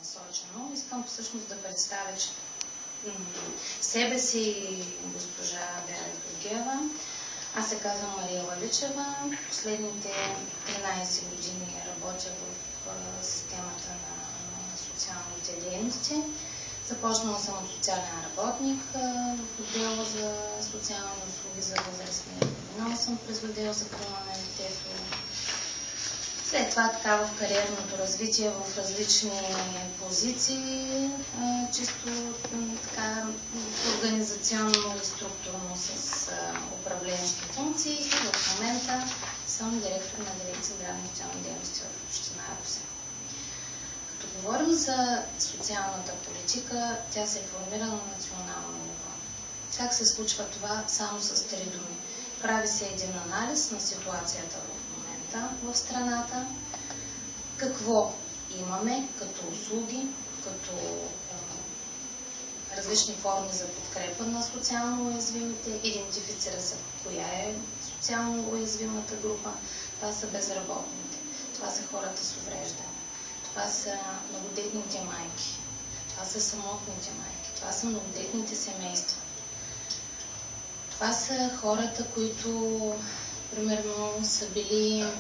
насочено. Искам всъщност да представя себе си и госпожа Вяра Георгиева. Аз се казвам Мария Валичева. Последните 13 години работя в системата на социалните дейности. Започнала съм от социален работник в отдел за социални услуги за възрастни. Минала съм през отдел за криминалитето. След това така в кариерното развитие в различни позиции, чисто така организационно и структурно с управленски функции. И в момента съм директор на дирекция здравни социални дейности в община Русе. Като говорим за социалната политика, тя се формира на национално ниво. Как се случва това? Само с 3 думи. Прави се един анализ на ситуацията в момента в страната, какво имаме като услуги, като различни форми за подкрепа на социално уязвимите, идентифицира се коя е социално уязвимата група. Това са безработните, това са хората с увреждане, това са многодетните майки, това са самотните майки, това са многодетните семейства. Това са хората, които примерно са били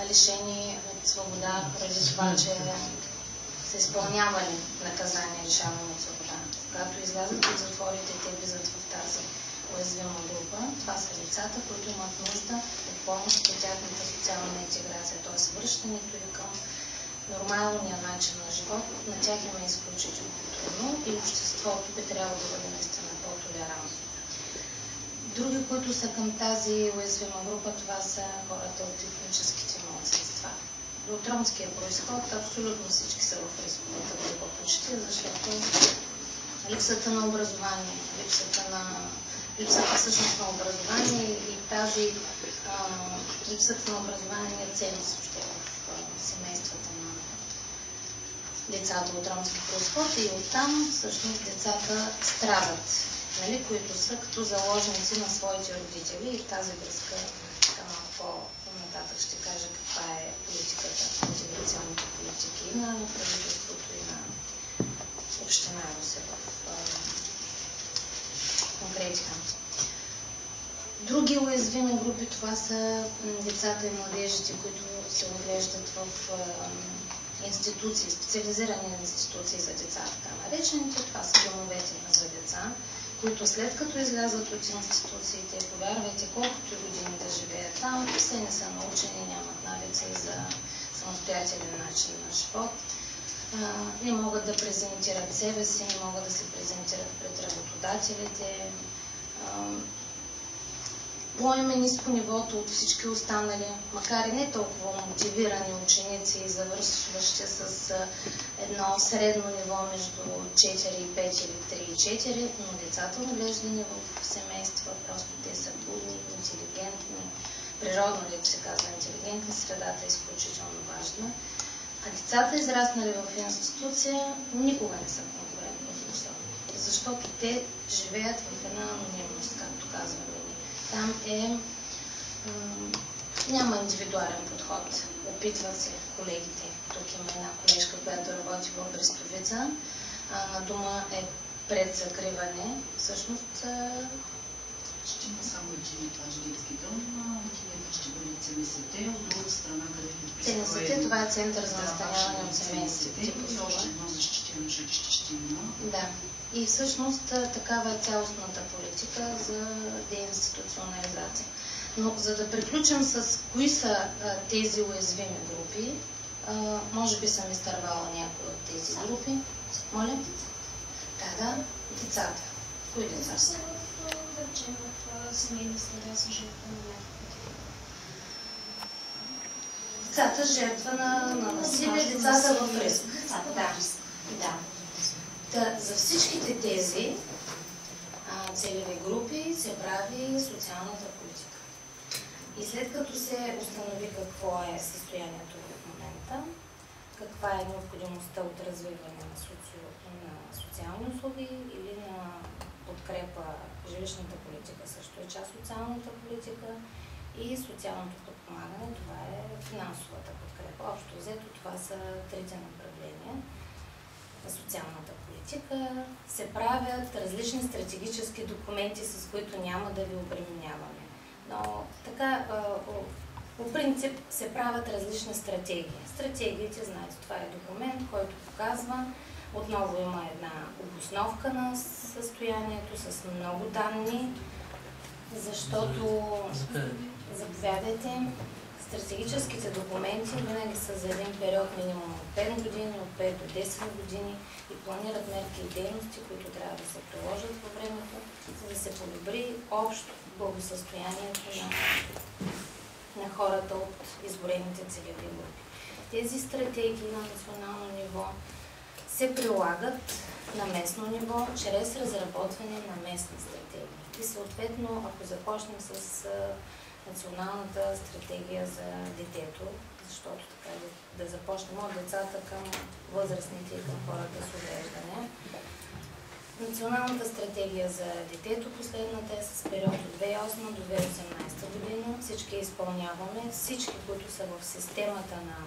лишени от свобода поради това, че са изпълнявали наказание лишаване от свобода. Когато излязат от затворите, те влизат в тази уязвима група. Това са децата, които имат нужда от помощ по тяхната социална интеграция, т.е. връщането им към нормалния начин на живот. На тях им е изключително трудно и обществото би трябвало да бъде наистина по-толерантно. Други, които са към тази уязвима група, това са хората от етническите малцинства. От ромския произход абсолютно всички са в рисковата група почти, защото липсата на образование, липсата всъщност на образование и тази липсата на образование е ценност въобще в семействата на децата от ромски произход и оттам всъщност децата страдат, нали, които са като заложници на своите родители. И в тази връзка малко по-нататък ще кажа каква е политиката, интеграционните политики и на правителството и на община Русе в конкретика. Други уязвими групи, това са децата и младежите, които се отглеждат в институции, специализирани институции за деца, така наречените. Това са домовете за деца, които след като излязат от институциите, повярвайте, колкото години да живеят там, все не са научени, нямат навици за самостоятелен начин на живот, не могат да презентират себе си, не могат да се презентират пред работодателите. По-им е ниско нивото от всички останали, макар и не толкова мотивирани ученици, завършващи с едно средно ниво между 4 и 5 или 3 и 4, но децата, отглеждани в семейства, просто те са будни, интелигентни, природно ли се казва интелигентни, средата е изключително важна. А децата, израснали в институция, никога не са конкурентоспособни, защото те живеят в една анонимност, както казваме. Там няма индивидуален подход. Опитват се колегите. Тук има една колежка, която работи в Брестовица. На дома е пред закриване. Всъщност ще има само един етаж детски дом, отиването ще бъде ЦНСТ, от друга страна, където ЦНСТ, това е център за настаняване от семейството. И още едно защитено жилище ще има. Да. И всъщност такава е цялостната политика за деинституционализация. Но за да приключим с кои са тези уязвими групи, може би съм изтървала някои от тези групи. Моля? Да, децата. Кои деца са? В семейна среда са жертва на някакви. Децата жертва на насилие, децата в риск. Да. За всичките тези целеви групи се прави социалната политика. И след като се установи какво е състоянието в момента, каква е необходимостта от развиване на социални услуги или на подкрепа, жилищната политика също е част от социалната политика и социалното подпомагане, това е финансовата подкрепа. Общо взето това са трите направления. социалната политика, се правят различни стратегически документи, с които няма да ви обременяваме. Но така, по принцип се правят различни стратегии. Стратегиите, знаете, това е документ, който показва, отново има една обосновка на състоянието с много данни, защото, заповядайте, стратегическите документи винаги са за един период минимум от 5 години, от 5 до 10 години и планират мерки и дейности, които трябва да се приложат във времето, за да се подобри общо благосъстоянието на хората от изброените целеви групи. Тези стратегии на национално ниво се прилагат на местно ниво, чрез разработване на местни стратегии. И съответно, ако започнем с националната стратегия за детето, защото така да започнем от децата към възрастните и към хората с увреждане. Националната стратегия за детето, последната е с период от 2008 до 2018 година. Всички изпълняваме, всички, които са в системата на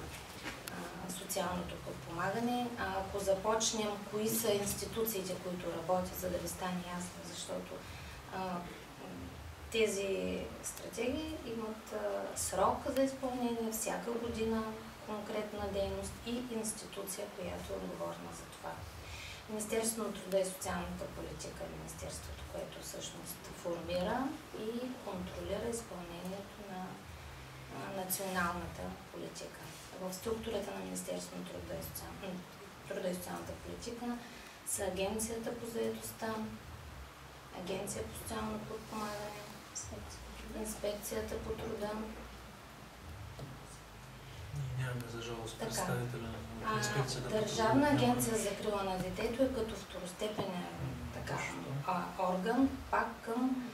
социалното подпомагане. Ако започнем, кои са институциите, които работят, за да ви стане ясно, защото тези стратегии имат срок за изпълнение, всяка година конкретна дейност и институция, която е отговорна за това. Министерството на труда и социалната политика е министерството, което всъщност формира и контролира изпълнението на националната политика. В структурата на Министерството на труда и социалната политика са Агенцията по заедостта, Агенция по социално подпомагане, Инспекцията по труда. Нямаме за жалост представителя на Инспекцията по труда. Държавна агенция за закрила на детето е като второстепенен орган, пак към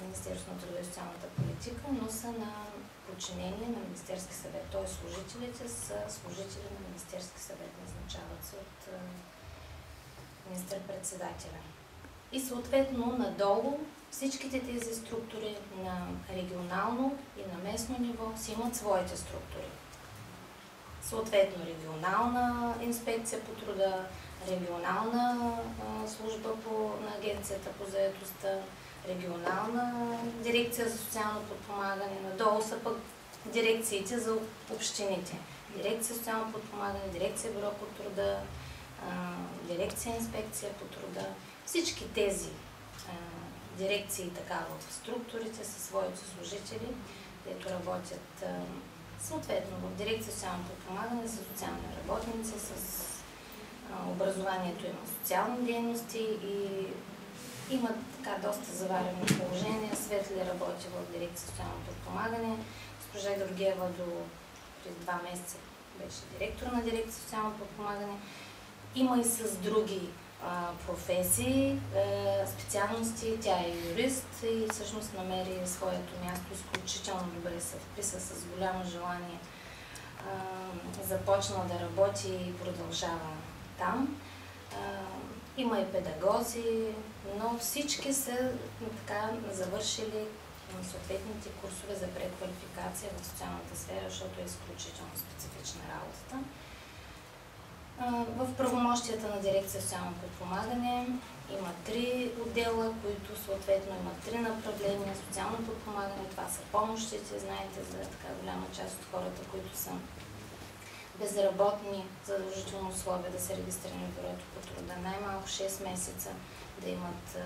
Министерството на труда и социалната политика, но са на подчинение на Министерски съвет. Т.е. служителите са служители на Министерски съвет, назначават се от министър-председателя. И съответно надолу всичките тези структури на регионално и на местно ниво си имат своите структури. Съответно регионална инспекция по труда, регионална служба на Агенцията по заедостта, регионална дирекция за социално подпомагане, надолу са пък дирекциите за общините. Дирекция социално подпомагане, дирекция бюро по труда, дирекция инспекция по труда. Всички тези дирекции така в структурите със своите служители, които работят съответно в дирекция социално подпомагане са социални работници, с образованието има социални дейности и имат така доста заварено положение. Светли работи в дирекция социално подпомагане. Госпожа Георгиева преди 2 месеца беше директор на дирекция социално подпомагане. Има и с други професии, специалности. Тя е юрист и всъщност намери своето място изключително добре, се вписа с голямо желание. Започна да работи и продължава там. Има и педагози, но всички са така завършили съответните курсове за преквалификация в социалната сфера, защото е изключително специфична работата. В правомощията на дирекция социално подпомагане има 3 отдела, които съответно имат 3 направления. Социално подпомагане, това са помощите, знаете, за така голяма част от хората, които са безработни, задължително условие да се регистрират в бюрото по труда, най-малко 6 месеца да имат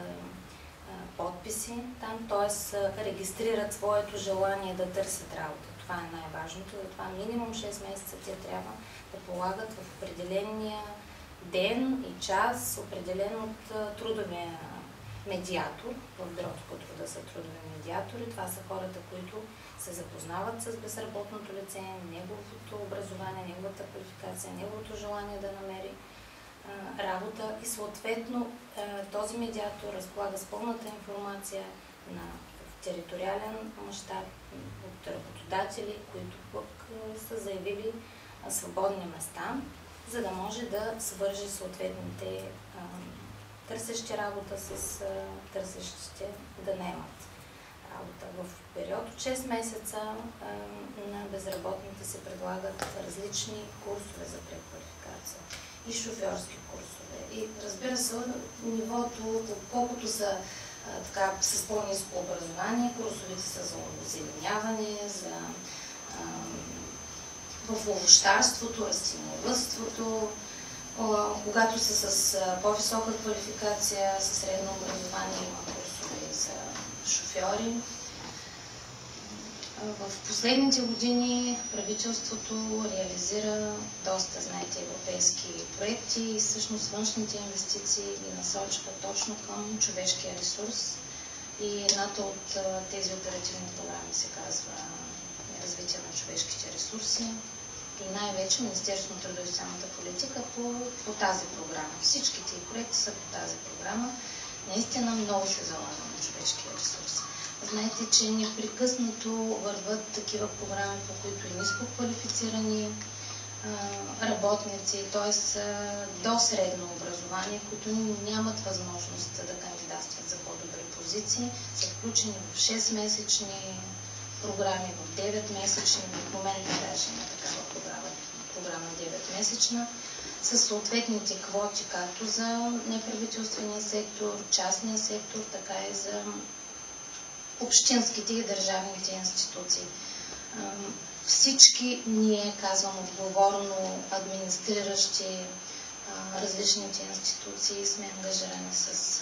подписи там, т.е. регистрират своето желание да търсят работа. Това е най-важното, затова минимум 6 месеца те трябва да полагат в определения ден и час, определен от трудовия медиатор. В бюрото по труда са трудови медиатори. Това са хората, които се запознават с безработното лице, неговото образование, неговата квалификация, неговото желание да намери работа и съответно този медиатор разполага с пълната информация на териториален мащаб от работодатели, които пък са заявили свободни места, за да може да свържи съответните търсещи работа с търсещите да наемат работа. В период от 6 месеца на безработните се предлагат различни курсове за преквалификация и шофьорски курсове. И разбира се, нивото, колкото са с по-ниско образование, курсовете са за озеленяване, в овощарството, растениевъдството. Когато са с по-висока квалификация, със средно образование, има курсове за шофьори. В последните години правителството реализира доста, знаете, европейски проекти и всъщност външните инвестиции ги насочва точно към човешкия ресурс. И едната от тези оперативни програми се казва развитие на човешките ресурси. И най-вече Министерството на труда и социалната политика по тази програма. Всичките проекти са по тази програма. Наистина много се залага на човешкия ресурс. Знаете, че непрекъснато върват такива програми, по които и ниско квалифицирани работници, т.е. до средно образование, които нямат възможност да кандидатстват за по-добри позиции, са включени в 6-месечни програми, в 9-месечни, в момента даже има такава програма 9-месечна, с съответните квоти, както за неправителствения сектор, частния сектор, така и за общинските и държавните институции. Всички ние, казвам отговорно, администриращи различните институции, сме ангажирани с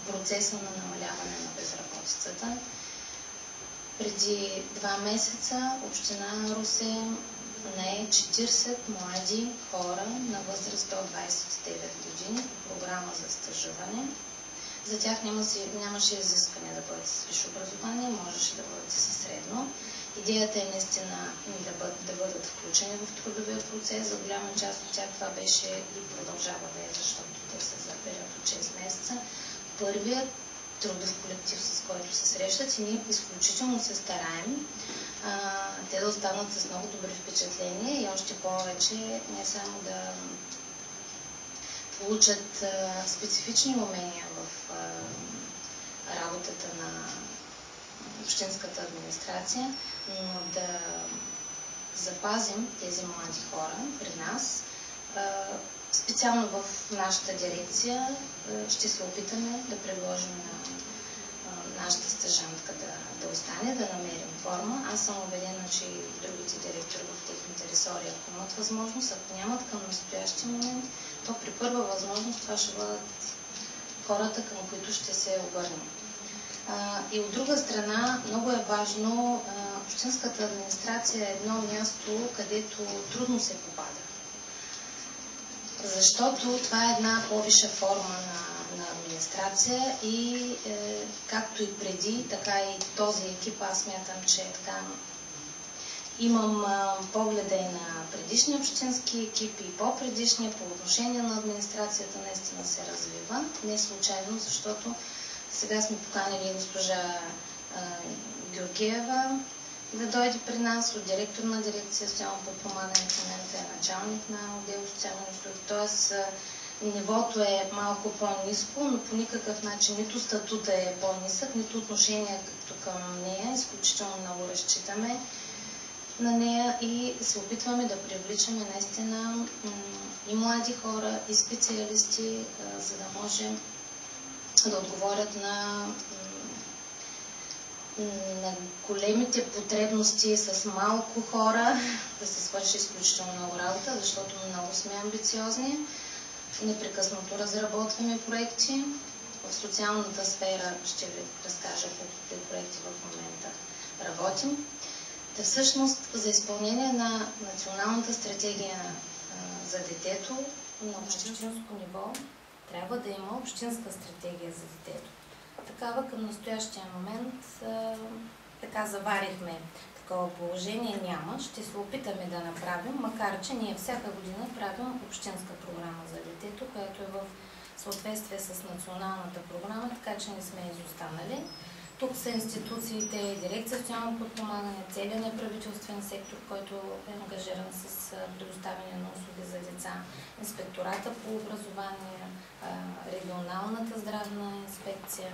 процеса на намаляване на безработицата. Преди 2 месеца община Русе нае 40 млади хора на възраст до 29 години по програма за стажуване. За тях нямаше изискване да бъдат с висше образование, можеше да бъдат със средно. Идеята е наистина да бъдат включени в трудовия процес. За голяма част от тях това беше и продължава да е, защото те са за период от 6 месеца. Първият трудов колектив, с който се срещат, и ние изключително се стараем те да останат с много добри впечатления и още повече не само да получат специфични умения в работата на общинската администрация, но да запазим тези млади хора при нас. Специално в нашата дирекция ще се опитаме да предложим на нашата стажантка да остане, да намерим форма. Аз съм убедена, че и другите директори в техните ресори, ако имат възможност, ако нямат към настоящия момент, то при първа възможност това ще бъдат хората, към които ще се обърнем. И от друга страна, много е важно, общинската администрация е едно място, където трудно се попада. Защото това е една по-висша форма на администрация и както и преди, така и този екип, аз смятам, че така имам погледа и на предишни общински екипи и по-предишния по отношение на администрацията наистина се развива. Не случайно, защото сега сме поканили госпожа Георгиева да дойде при нас от директор на дирекция социално подпомагане, в момента е началник на отдел социални услуги. Тоест нивото е малко по-ниско, но по никакъв начин нито статута е по-нисък, нито отношението към нея. Изключително много разчитаме на нея и се опитваме да привличаме наистина и млади хора, и специалисти, за да можем да отговорят на големите потребности с малко хора, да се свърши изключително много работа, защото много сме амбициозни. Непрекъснато разработваме проекти. В социалната сфера ще ви разкажа по какви проекти в момента работим. Да всъщност за изпълнение на националната стратегия за детето на общинско ниво трябва да има общинска стратегия за детето. Такава към настоящия момент така заварихме такова положение няма. Ще се опитаме да направим, макар че ние всяка година правим общинска програма за детето, която е в съответствие с националната програма, така че не сме изостанали. Тук са институциите, дирекция социално подпомагане, целият неправителствен сектор, който е ангажиран с предоставяне на услуги за деца, инспектората по образование, регионалната здравна инспекция.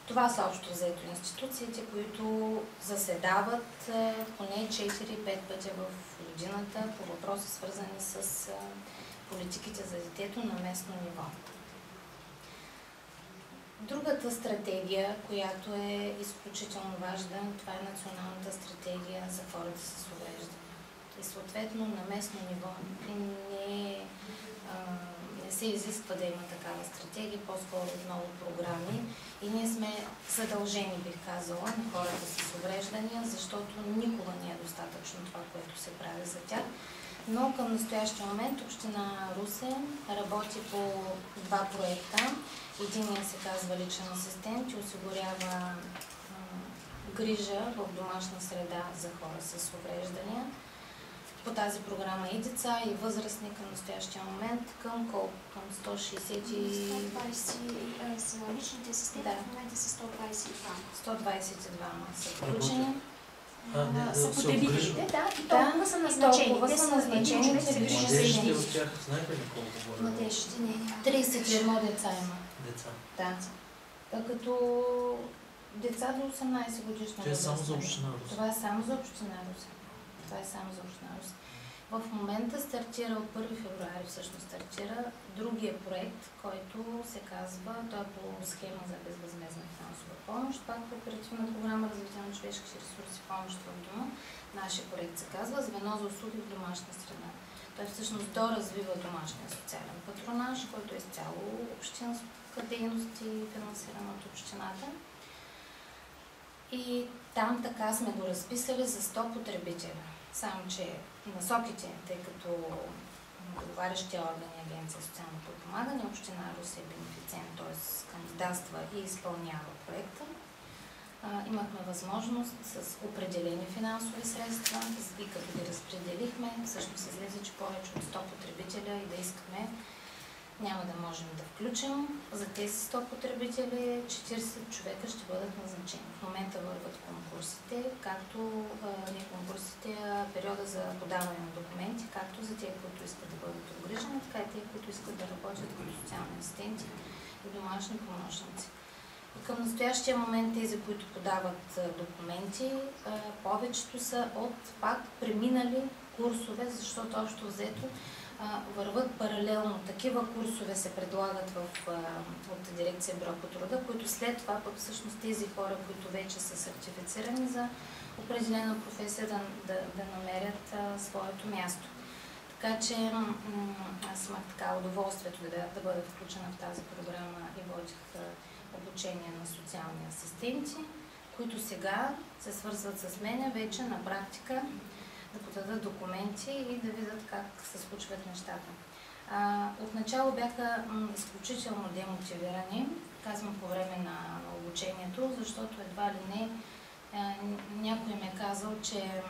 Това са общо взето институциите, които заседават поне 4-5 пъти в годината по въпроси, свързани с политиките за детето на местно ниво. Другата стратегия, която е изключително важна, това е националната стратегия за хората с увреждания. И съответно на местно ниво не се изисква да има такава стратегия, по-скоро много програми. И ние сме задължени, бих казала, на хората с увреждания, защото никога не е достатъчно това, което се прави за тях. Но към настоящия момент Община Русе работи по 2 проекта. Единият се казва личен асистент и осигурява грижа в домашна среда за хора с увреждания. По тази програма и деца, и възрастни към настоящия момент, към колко? Към 160 и... 120 за личните асистенти, в момента са 122. 122 са включени. Са потребителите, да, и толкова са назначени. Те са назначени, младежите от тях, знаете ли колко говорят? Младежите не. 31 деца има. Деца. Да. Като деца до 18 годишна възраст. Това е само за община Русе. Това е само за община Русе. Това е само за община Русе. В момента стартира от 1 февруари, всъщност стартира другия проект, който се казва, той е по схема за безвъзмездна финансова помощ, пак по оперативна програма развитие на човешките ресурси, помощ в дома. Нашия проект се казва Звено за услуги в домашна среда. Той всъщност доразвива домашния социален патронаж, който е изцяло общинска дейност и финансиран от общината. И там така сме го разписали за 100 потребителя. Само, че насоките, тъй като договарящия орган и Агенция социално подпомагане, Община Русе е бенефициент, т.е. кандидатства и изпълнява проекта. Имахме възможност с определени финансови средства и като ги разпределихме, всъщност излезе, че повече от 100 потребителя и да искаме няма да можем да включим. За тези 100 потребители 40 човека ще бъдат назначени. В момента върват конкурсите, както не конкурсите, а периода за подаване на документи, както за тези, които искат да бъдат обгрижени, така и тези, които искат да работят като социални асистенти и домашни помощници. И към настоящия момент тези, които подават документи, повечето са от пак преминали курсове, защото общо взето върват паралелно. Такива курсове се предлагат от дирекция Бюро по труда, които след това пък всъщност тези хора, които вече са сертифицирани за определена професия, да намерят своето място. Така че аз имах така удоволствието да бъда включена в тази програма и водих обучение на социални асистенти, които сега се свързват с мене вече на практика да подадат документи и да видят как се случват нещата. Отначало бяха изключително демотивирани, казвам по време на обучението, защото едва ли не някой ми е казал, че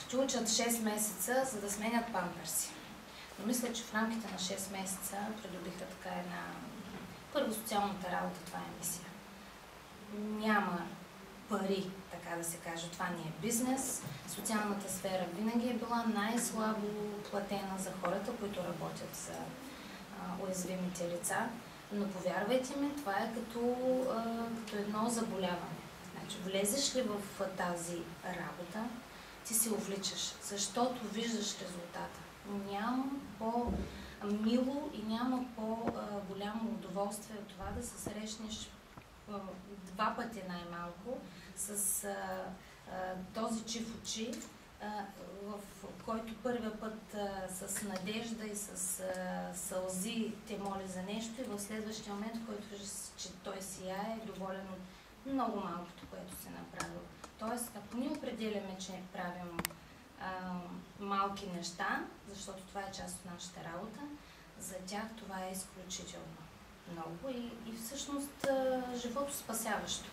ще учат 6 месеца, за да сменят памперси. Но мисля, че в рамките на 6 месеца придобиха така една... Първо, социалната работа, това е мисия. Няма пари, така да се каже, това не е бизнес. Социалната сфера винаги е била най-слабо платена за хората, които работят за уязвимите лица. Но повярвайте ми, това е като едно заболяване. Значи, влезеш ли в тази работа, ти се увличаш, защото виждаш резултата. Няма по-мило и няма по-голямо удоволствие от това да се срещнеш 2 пъти най-малко с този чиф очи, в който първия път с надежда и с сълзи те моли за нещо и в следващия момент, в който виждаш, че той сияе, е доволен от много малкото, което се направил. Тоест, ако ние определяме, че правим малки неща, защото това е част от нашата работа, за тях това е изключително много и всъщност живото спасяващо.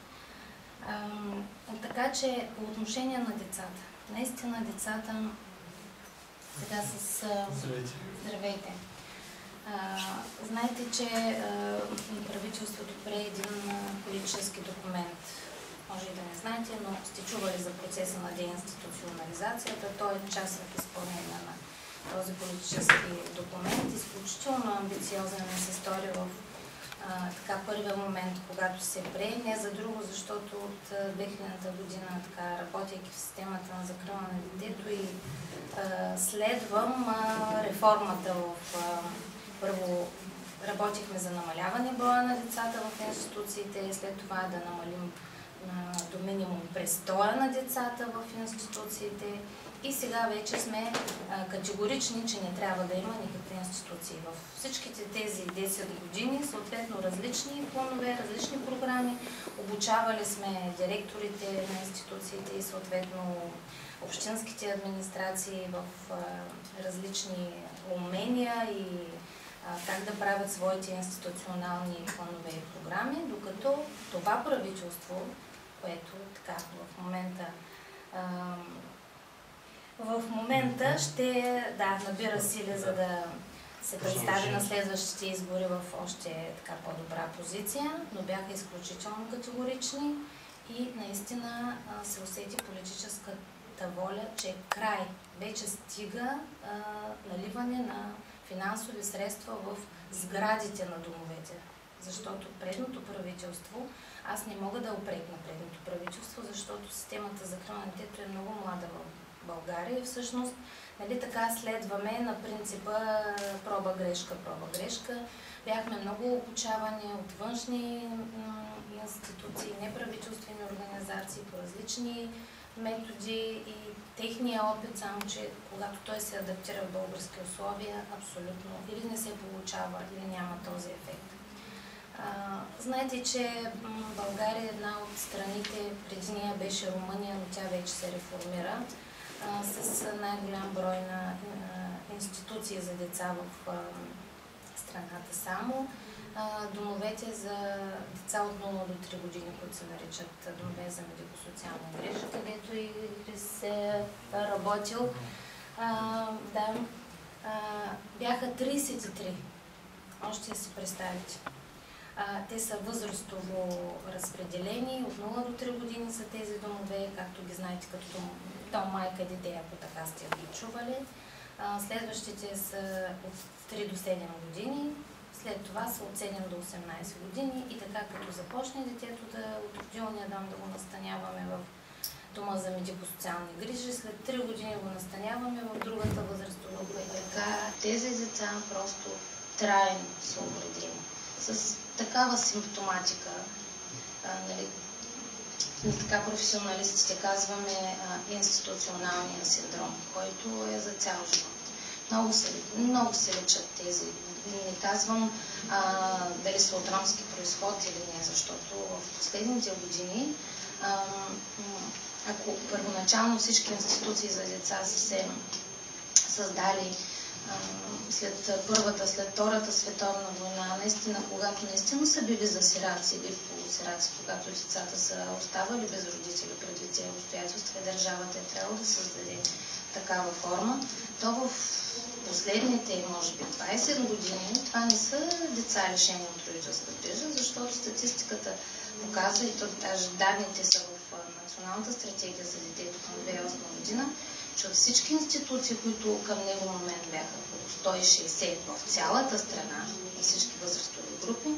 Така че по отношение на децата, наистина децата сега с... Здравейте! Знаете, че правителството прие един политически документ. Може и да не знаете, но сте чували за процеса на деинституционализацията. Той е част в изпълнение на този политически документ. Изключително амбициозен ми се стори в така първия момент, когато се прие, не за друго, защото от 2000-та година, така, работейки в системата на закрила на детето и следвам реформата първо работихме за намаляване броя на децата в институциите, след това да намалим до минимум престоя на децата в институциите и сега вече сме категорични, че не трябва да има никакви институции. В всичките тези 10 години, съответно различни планове, различни програми, обучавали сме директорите на институциите и съответно общинските администрации в различни умения и как да правят своите институционални планове и програми, докато това правителство, което така в момента ще набира сили, за да се представи на следващите избори в още така по-добра позиция, но бяха изключително категорични и наистина се усети политическата воля, че край вече стига наливане на финансови средства в сградите на домовете. Защото предното правителство, аз не мога да упрекна предното правителство, защото системата за закрила на детето е много млада в България и всъщност така следваме на принципа проба-грешка, проба-грешка. Бяхме много обучавани от външни институции, неправителствени организации по различни методи и техния опит, само че когато той се адаптира в български условия, абсолютно или не се получава, или няма този ефект. Знаете, че България е една от страните, преди нея беше Румъния, но тя вече се реформира, с най-голям брой на институции за деца в страната само. Домовете за деца от 0 до 3 години, които се наричат домове за медико-социална грижа, където и Крис е работил, бяха 33. Можете да си представите. Те са възрастово разпределени, от 0 до 3 години са тези домове, както ги знаете, като дом, майка, дете, ако така сте ги чували. Следващите са от 3 до 7 години, след това са от 7 до 18 години и така като започне детето от родилния дом да го настаняваме в дома за медико-социални грижи, след 3 години го настаняваме в другата възрастова група. Така тези деца просто трайно са увредени. С такава симптоматика, така професионалистите казваме институционалния синдром, който е за цял живот. Много се лечат тези. Не казвам дали са от ромски произход или не, защото в последните години, ако първоначално всички институции за деца са се създали след Първата, след Втората световна война, наистина, когато наистина са били за сираци или полусираци, когато децата са оставали без родители предвид тези обстоятелства и държавата е трябвало да създаде такава форма, то в последните, може би, 20 години това не са деца лишени от родителска грижа, защото статистиката показва, и даже данните са в Националната стратегия за детето към 2008 година, че от всички институции, които към него момент бяха по 160 в цялата страна, на всички възрастови групи,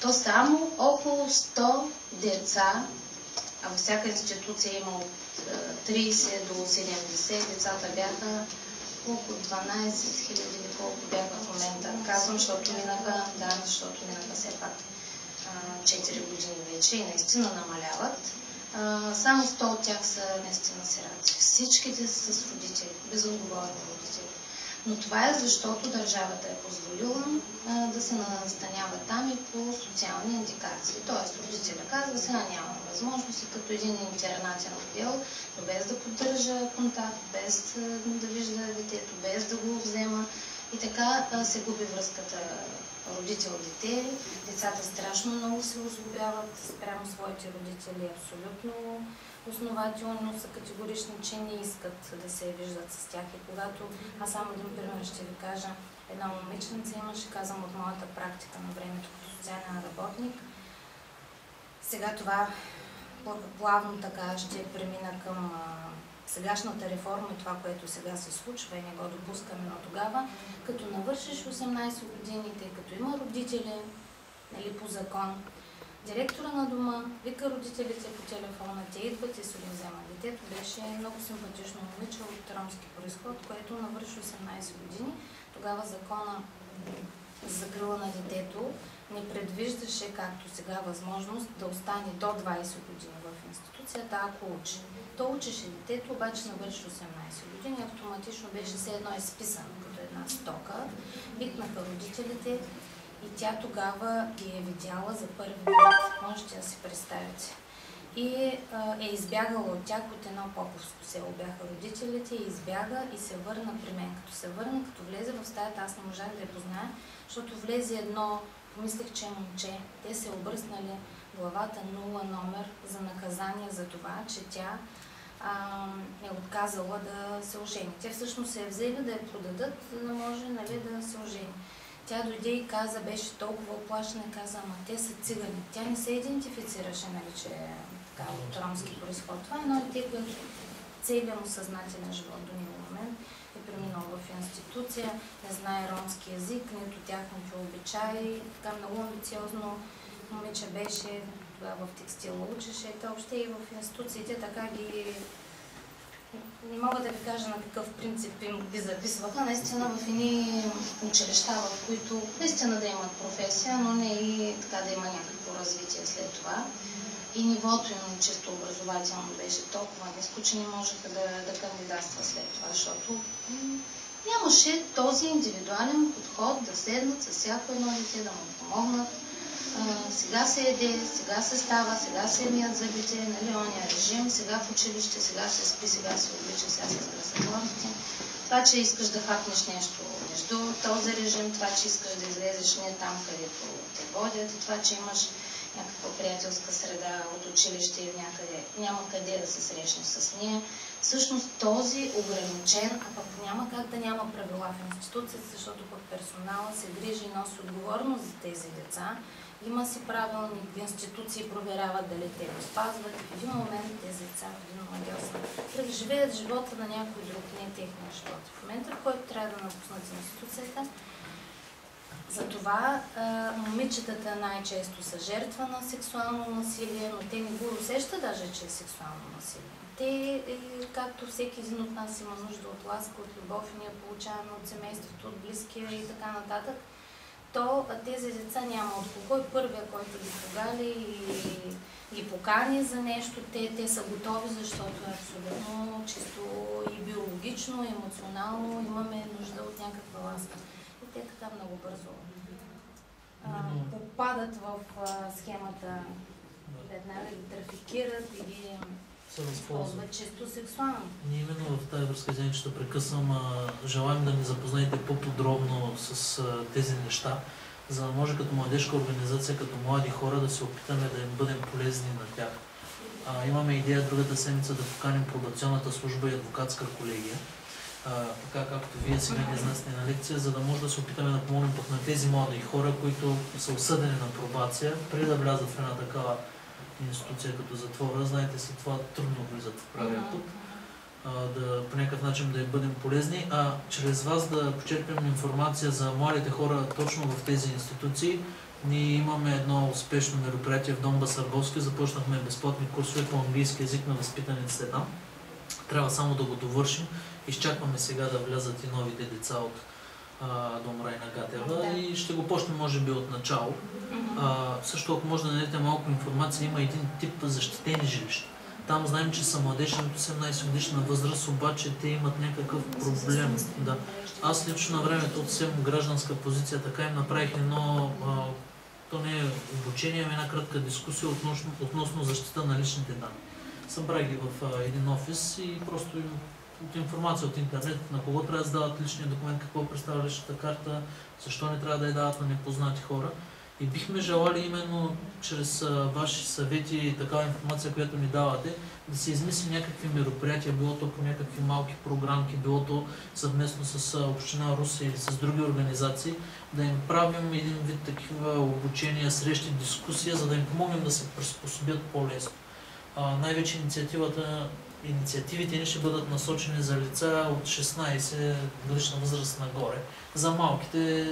то само около 100 деца, а във всяка институция има от 30 до 70, децата бяха около 12 000 или колко бяха в момента. Казвам, защото минаха все пак 4 години вече и наистина намаляват. Само 100 от тях са наистина сираци. Всичките са с родители, безотговорни родители. Но това е защото държавата е позволила да се настанява там и по социални индикации. Тоест родителя казва, сега няма възможност, като един интернатен отдел, но без да поддържа контакт, без да вижда детето, без да го взема. И така се губи връзката родител-дете. Децата страшно много се озлобяват спрямо своите родители. Абсолютно основателно са категорични, че не искат да се виждат с тях. И когато, аз само един пример ще ви кажа, една момиченца имаше, казвам от моята практика на времето като социален работник. Сега това плавно така ще премина към сегашната реформа и това, което сега се случва и не го допускаме, но тогава, като навършиш 18 години, тъй като има родители, нали, по закон. Директора на дома вика родителите по телефона, те идват и си го вземат. Детето беше много симпатично момиче от ромски произход, което навърши 18 години. Тогава закона за закрила на детето не предвиждаше, както сега, възможност да остане до 20 години в институцията, ако учи. То учеше детето, обаче навърши 18 години, автоматично беше все едно изписано като една стока. Викнаха родителите и тя тогава ги е видяла за първи път. Можете да си представите. И е избягала от тях, от едно поповско село бяха родителите, и избяга и се върна при мен. Като се върна, като влезе в стаята, аз не можах да я позная, защото влезе едно, помислих, че е момче. Те се обръснали главата 0 номер за наказание за това, че тя е отказала да се ожени. Те всъщност се е взели да я продадат, за да може, нали, да се ожени. Тя дойде и каза, беше толкова оплашена, и каза, ама те са цигани. Тя не се идентифицираше, нали, че е така от ромски произход. Това е едно дете, което целият му съзнателен живот до него момент е преминал в институция, не знае ромски език, нито тяхните обичаи. Така много амбициозно момиче беше, тогава в текстила учеше. Те въобще и в институциите така ги... Не мога да ви кажа на какъв принцип им ги записваха. Наистина в едни училища, в които наистина да имат професия, но не и така да има някакво развитие след това. И нивото им чисто образователно беше толкова ниско, че не можеха да кандидатства след това, защото нямаше този индивидуален подход да седнат с всяко едно дете, да му помогнат. Сега се еде, сега се става, сега се мият зъбите, нали, ония режим, сега в училище, сега се спи, сега се облича, сега се красотворите. Това, че искаш да хапнеш нещо между този режим, това, че искаш да излезеш не там, където те водят, и това, че имаш някаква приятелска среда от училище или някъде, няма къде да се срещнеш с нея. Всъщност този ограничен, а пък няма как да няма правила в институцията, защото пък персонала се грижи и носи отговорност за тези деца. Има си правилник, в институции проверяват дали те го спазват. В един момент тези деца, в един младел са, живеят живота на някой друг, не техния живот. В момента, в който трябва да напуснат институцията, затова момичетата най-често са жертва на сексуално насилие, но те не го усещат даже, че е сексуално насилие. Те, както всеки един от нас има нужда от ласка, от любов и ние получаваме от семейството, от близкия и така нататък, то тези деца няма от кого. И първия, който ги погали и ги покани за нещо, те са готови, защото е абсолютно чисто и биологично, и емоционално имаме нужда от някаква ласка. И те така много бързо попадат в схемата, веднага ги трафикират и ги използват чисто сексуално. Ние именно в тази връзка, извиня, че да прекъсвам, желаем да ни запознаете по-подробно с тези неща, за да може като младежка организация, като млади хора да се опитаме да им бъдем полезни на тях. Имаме идея другата седмица да поканим пробационната служба и адвокатска колегия, така както вие сега ни изнесете на лекция, за да може да се опитаме да помогнем пък на тези млади хора, които са осъдени на пробация, преди да влязат в една такава институция като затвора. Знаете, след това трудно влизат в правия път. По някакъв начин да им бъдем полезни, а чрез вас да почерпим информация за младите хора точно в тези институции. Ние имаме едно успешно мероприятие в Дом Басарбовски. Започнахме безплатни курсове по английски език на възпитаниците там. Трябва само да го довършим. Изчакваме сега да влязат и новите деца от Дом Райна Гатева и ще го почнем може би от начало. Също, ако може да дадете малко информация, има един тип защитени жилища. Там знаем, че са младежи от 18 годишна възраст, обаче те имат някакъв проблем. Да. Аз лично на времето от съвсем гражданска позиция така им направих едно, то не е обучение, ами една кратка дискусия относно защита на личните данни. Събрах ги в един офис и просто им от информация от интернет, на кого трябва да дават личния документ, какво представя личната карта, защо не трябва да я дават на непознати хора. И бихме желали именно чрез ваши съвети и такава информация, която ни давате, да се измисли някакви мероприятия, било то по някакви малки програмки, било то съвместно с Община Русе или с други организации, да им правим един вид такива обучения, срещи, дискусия, за да им помогнем да се приспособят по-лесно. Най-вече инициативите ни ще бъдат насочени за лица от 16 годишна възраст нагоре. За малките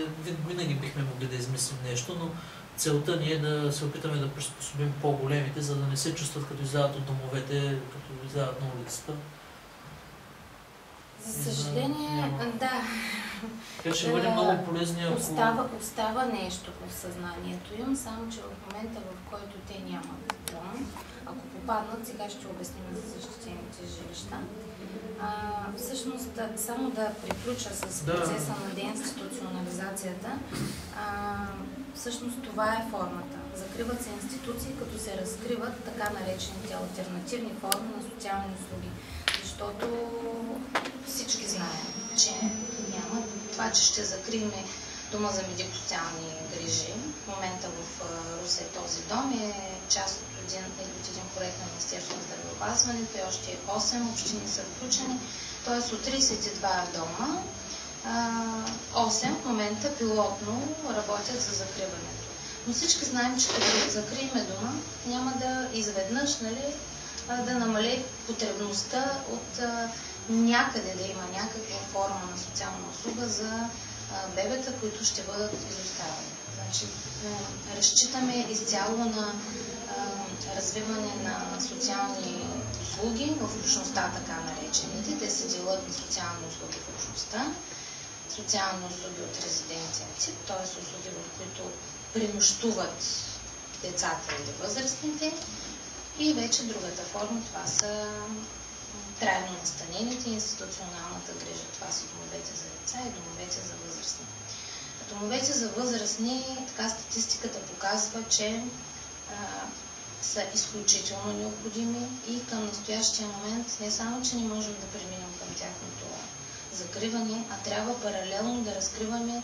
винаги бихме могли да измислим нещо, но целта ни е да се опитаме да приспособим по-големите, за да не се чувстват като излязат от домовете, като излязат на улицата. За съжаление, да. Така ще бъде много полезни, ако... Остава нещо в съзнанието им, само че в момента, в който те нямат дом, ако попаднат, сега ще обясним за защитените жилища. Всъщност, само да приключа с процеса на деинституционализацията, всъщност това е формата. Закриват се институции, като се разкриват така наречените алтернативни форми на социални услуги. Защото всички знаем, че няма това, че ще закрием Дома за медико-социални грижи. В момента в Русе този дом е част от един проект на Министерството на здравеопазването и още 8 общини са включени. Т.е. от 32 дома, 8 в момента пилотно работят за закриването. Но всички знаем, че като закрием дома, няма да изведнъж, да намали потребността от някъде да има някаква форма на социална услуга за бебета, които ще бъдат изоставени. Значи, разчитаме изцяло на развиване на социални услуги в общността, така наречените. Те се делят на социални услуги в общността, социални услуги от резиденциен тип, т.е. услуги, в които пренощуват децата или възрастните, и вече другата форма, това са трайно настанените и институционалната грижа. Това са домовете за деца и домовете за възрастни. Домовете за възрастни, така статистиката показва, че са изключително необходими и към настоящия момент не само, че не можем да преминем към тяхното закриване, а трябва паралелно да разкриваме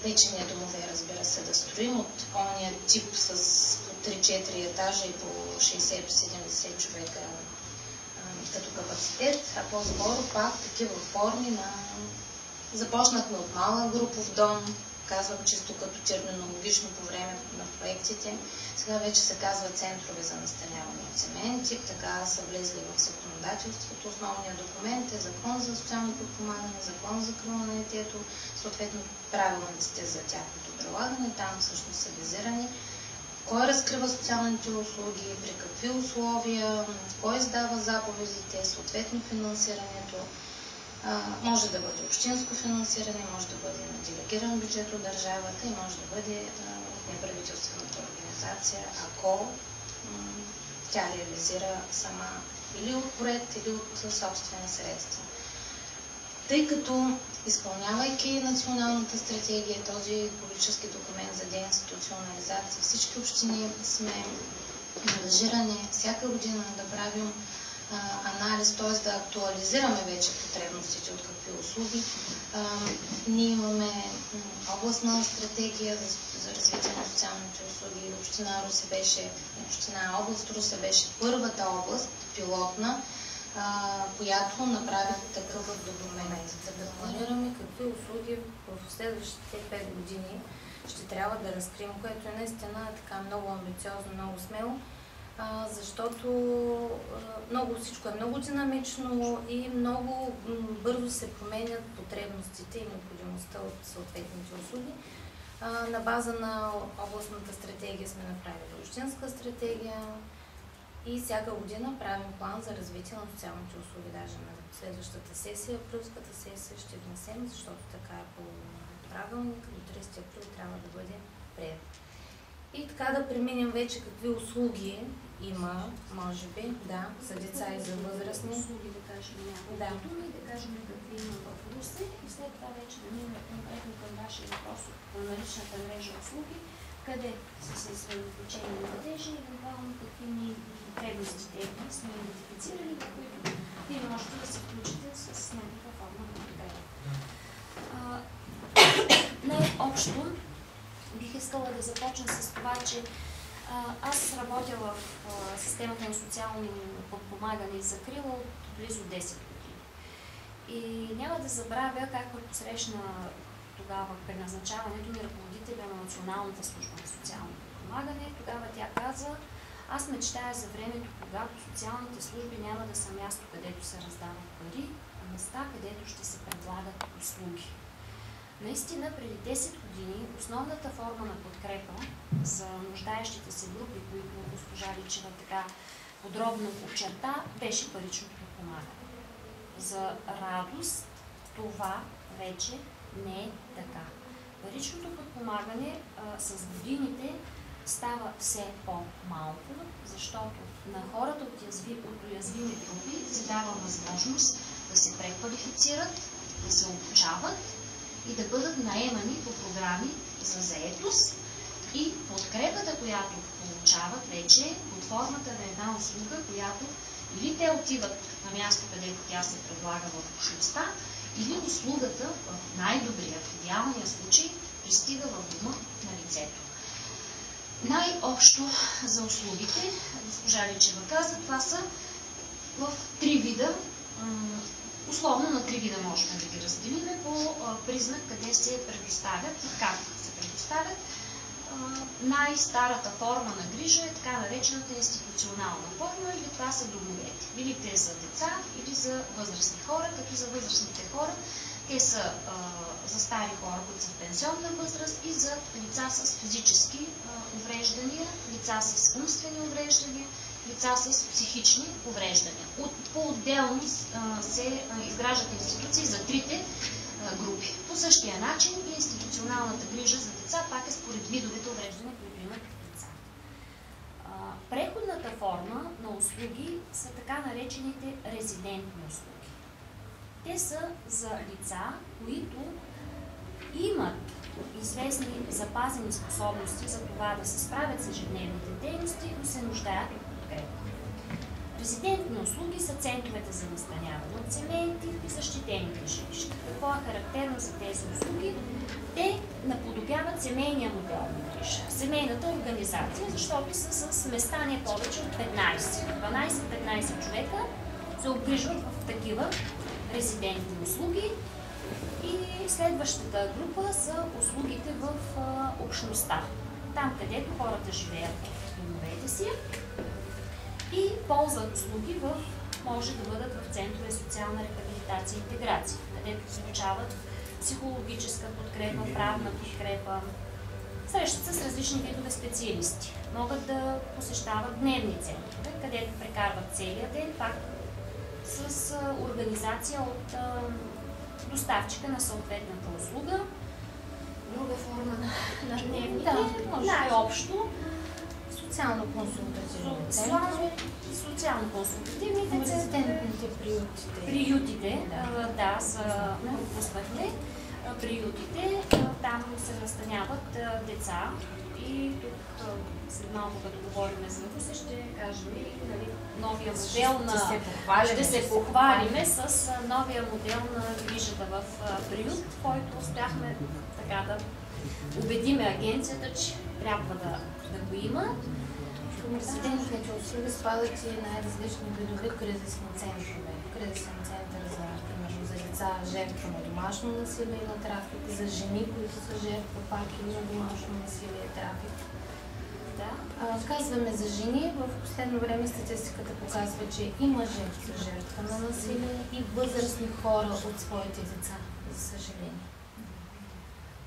вече не домове, разбира се, да строим от ония тип с по 3-4 етажа и по 60-70 човека като капацитет, а по-скоро пак такива форми на... Започнахме от малък групов дом, казвам чисто като терминологично по време на проектите. Сега вече се казва центрове за настаняване от семейен тип, така са влезли в законодателството. Основният документ е Закон за социално подпомагане, Закон за закрила на детето, съответно правилниците за тяхното прилагане, там всъщност са визирани кой разкрива социалните услуги, при какви условия, кой издава заповедите, съответно финансирането. Може да бъде общинско финансиране, може да бъде на делегиран бюджет от държавата и може да бъде от неправителствената организация, ако тя реализира сама или от проект, или от собствени средства. Тъй като, изпълнявайки националната стратегия, този политически документ за деинституционализация, всички общини сме ангажирани всяка година да правим анализ, т.е. да актуализираме вече потребностите от какви услуги. Ние имаме областна стратегия за развитие на социалните услуги. Област Русе беше първата област, пилотна, която направи такъв документ. Да планираме какви услуги в следващите 5 години ще трябва да разкрием, което е наистина така много амбициозно, много смело, защото всичко е много динамично и много бързо се променят потребностите и необходимостта от съответните услуги. На база на областната стратегия сме направили общинска стратегия и всяка година правим план за развитие на социалните услуги. Даже на следващата сесия, априлската сесия, ще внесем, защото така е по правилник, до 30 април трябва да бъде приет. И така да преминем вече какви услуги има, може би, за деца и за възрастни. Услуги, да кажем няколко думи, да кажем какви има в Русе и след това вече да минем конкретно към вашия въпрос по наличната мрежа услуги, къде са се съсредоточени младежи и евентуално какви ни потребностите сме идентифицирали, в които вие можете да се включите с някаква форма на подкрепа. Най-общо бих искала да започна с това, че аз работя в системата на социално подпомагане и закрила от близо 10 години. И няма да забравя как посрещна тогава при назначаването ми ръководителя на Националната служба на социално подпомагане. Тогава тя каза: аз мечтая за времето, когато социалните служби няма да са място, където се раздават пари, а места, където ще се предлагат услуги. Наистина, преди 10 години основната форма на подкрепа за нуждаещите се групи, които госпожа Личева така подробно очерта, беше паричното подпомагане. За радост това вече не е така. Паричното подпомагане с годините става все по-малко, защото на хората от уязвими групи се дава възможност да се преквалифицират, да се обучават и да бъдат наемани по програми за заетост и подкрепата, която получават вече под формата на една услуга, която или те отиват на място, където тя се предлага в общността, или услугата в най-добрия, в идеалния случай, пристига в дома на лицето. Най-общо за услугите, госпожа Личева каза, това са в 3 вида, условно на 3 вида можем да ги разделим по признак къде се предоставят и как се предоставят. Най-старата форма на грижа е така наречената институционална форма, или това са домовете. Били те за деца или за възрастни хора, като за възрастните хора те са за стари хора, които са в пенсионна възраст, и за лица с физически увреждания, лица с умствени увреждания, лица с психични увреждания. По-отделно се изграждат институции за трите групи. По същия начин и институционалната грижа за деца пак е според видовете увреждания, които имат деца. Преходната форма на услуги са така наречените резидентни услуги. Те са за лица, които имат известни запазени способности за това да се справят с ежедневните дейности, но се нуждаят от подкрепа. Резидентни услуги са центровете за настаняване от семейни тип и защитените жилища. Какво е характерно за тези услуги? Те наподобяват семейния модел на грижа, семейната организация, защото са с места не повече от 15. 12-15 човека се обгрижват в такива резидентни услуги. И следващата група са услугите в общността. Там, където хората живеят в домовете си и ползват услуги може да бъдат в центрове социална рехабилитация и интеграция, където получават психологическа подкрепа, правна подкрепа, срещат се с различни видове специалисти. Могат да посещават дневни центрове, където прекарват целия ден, пак с организация от доставчика на съответната услуга. Друга форма на дневните, най-общо социално-консултативните резидентните приютите, пропуснахме приютите, там се настаняват деца и тук след малко, като говорим за него, ще кажем и новия модел на... Ще се похвалиме с новия модел на грижата в приют, в който успяхме така да убедиме агенцията, че трябва да го има. Резидентните услуги спадат и най-различни видове кризисни центрове. Кризисен център за деца, жертва на домашно насилие и на трафик, за жени, които са жертва пак и на домашно насилие и трафик. Казваме за жени, в последно време статистиката показва, че и мъже са жертва на насилие и възрастни хора от своите деца, за съжаление.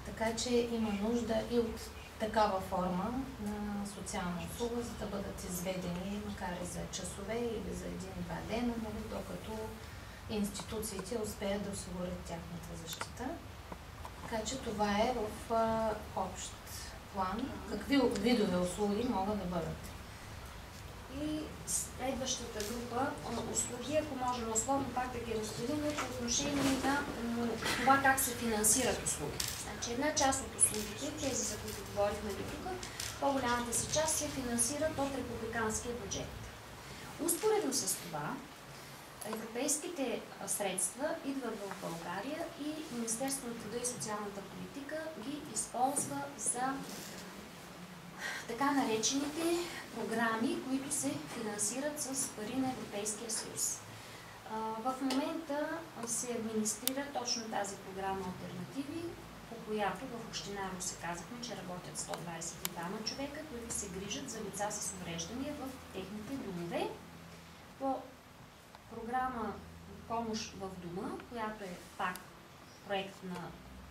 Така че има нужда и от такава форма на социална услуга, за да бъдат изведени, макар и за часове или за 1-2 дена, докато институциите успеят да осигурят тяхната защита. Така че това е в общ план. Какви видове услуги могат да бъдат? И следващата група услуги, ако можем условно пак да ги разделим, по отношение на това как се финансират услуги. Значи една част от услугите, тези за които говорихме до тук, по-голямата си част се финансират от републиканския бюджет. Успоредно с това, европейските средства идват в България и Министерството на труда и социалната политика ги използва за така наречените програми, които се финансират с пари на Европейския съюз. В момента се администрира точно тази програма Алтернативи, по която в община Русе казахме, че работят 122 човека, които се грижат за лица с увреждания в техните домове. По програма Помощ в дома, която е пак проект на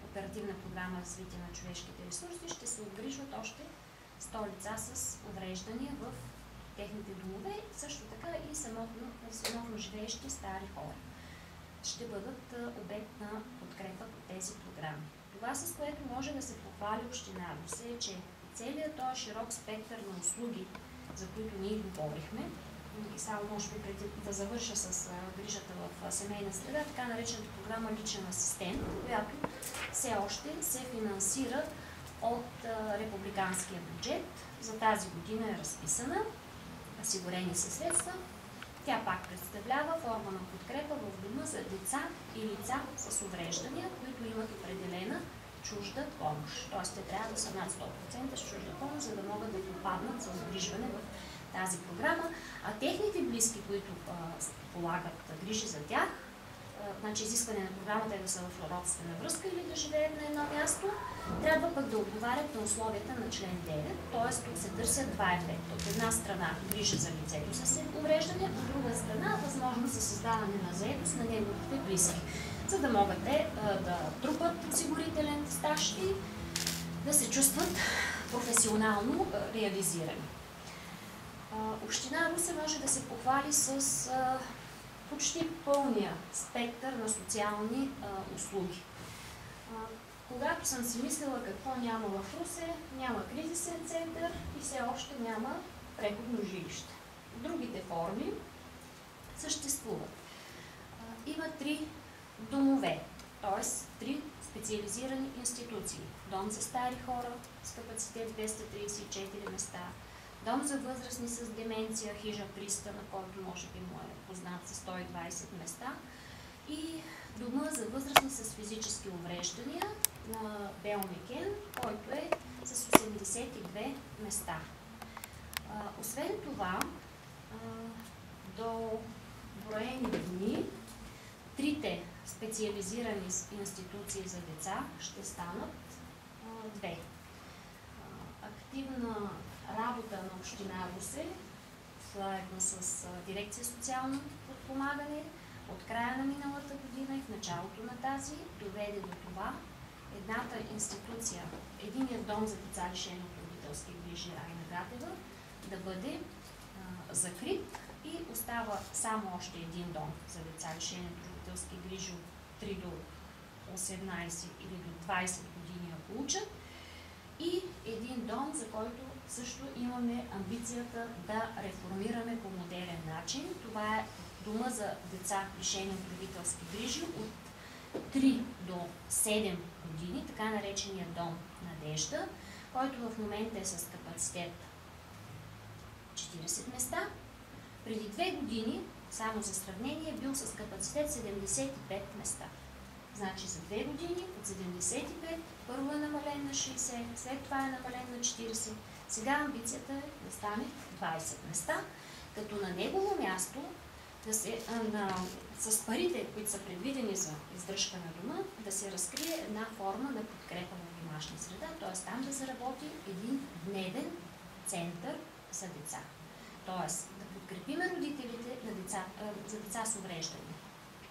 Оперативна програма развитие на човешките ресурси ще се обгрижват още 100 лица с увреждания в техните домове, също така и самотно живеещи стари хора ще бъдат обект на подкрепа по тези програми. Това, с което може да се похвали община Русе, е, че целият този широк спектър на услуги, за които ние говорихме, и само може би преди да завърша с грижата в семейна среда, така наречената програма Личен асистент, която все още се финансира от републиканския бюджет. За тази година е разписана, осигурени са средства. Тя пак представлява форма на подкрепа в дома за деца и лица с увреждания, които имат определена чужда помощ. Тоест, те трябва да са над 100% с чужда помощ, за да могат да попаднат за обгрижване в тази програма. А техните близки, които полагат грижи за тях, значи изискване на програмата е да са в родствена връзка или да живеят на едно място, трябва пък да отговарят на условията на член 9, т.е. тук се търсят два ефекта. От една страна грижа за лицето с увреждане, от друга страна възможност за създаване на заетост на неговите близки, за да могат те да трупат осигурителен стаж и да се чувстват професионално реализирани. Община Русе може да се похвали с почти пълния спектър на социални услуги. Когато съм си мислила какво няма в Русе, няма кризисен център и все още няма преходно жилище. Другите форми съществуват. Има 3 домове, т.е. 3 специализирани институции. Дом за стари хора с капацитет 234 места, дом за възрастни с деменция, хижа 300, на който може би му е познат с 120 места, и дома за възрастни с физически увреждания на Белмекен, който е с 82 места. Освен това, до броени дни, 3 специализирани институции за деца ще станат 2. Активна работа на община Русе, заедно с дирекция социално подпомагане, от края на миналата година и в началото на тази, доведе до това едната институция, единият дом за деца лишени от родителски грижи Райна Гатева, да бъде закрит и остава само още един дом за деца лишени от родителски грижи от 3 до 18 или до 20 години, ако учат, и един дом, за който също имаме амбицията да реформираме по модерен начин. Това е дома за деца лишени от родителски грижи от 3 до 7 години, така наречения дом Надежда, който в момента е с капацитет 40 места. Преди 2 години, само за сравнение, е бил с капацитет 75 места. Значи за 2 години от 75 първо е намален на 60, след това е намален на 40. Сега амбицията е да стане 20 места, като на негово място с парите, които са предвидени за издръжка на дома, да се разкрие една форма на подкрепа в домашна среда, т.е. там да заработи един дневен център за деца. Т.е. да подкрепиме родителите за деца с увреждания,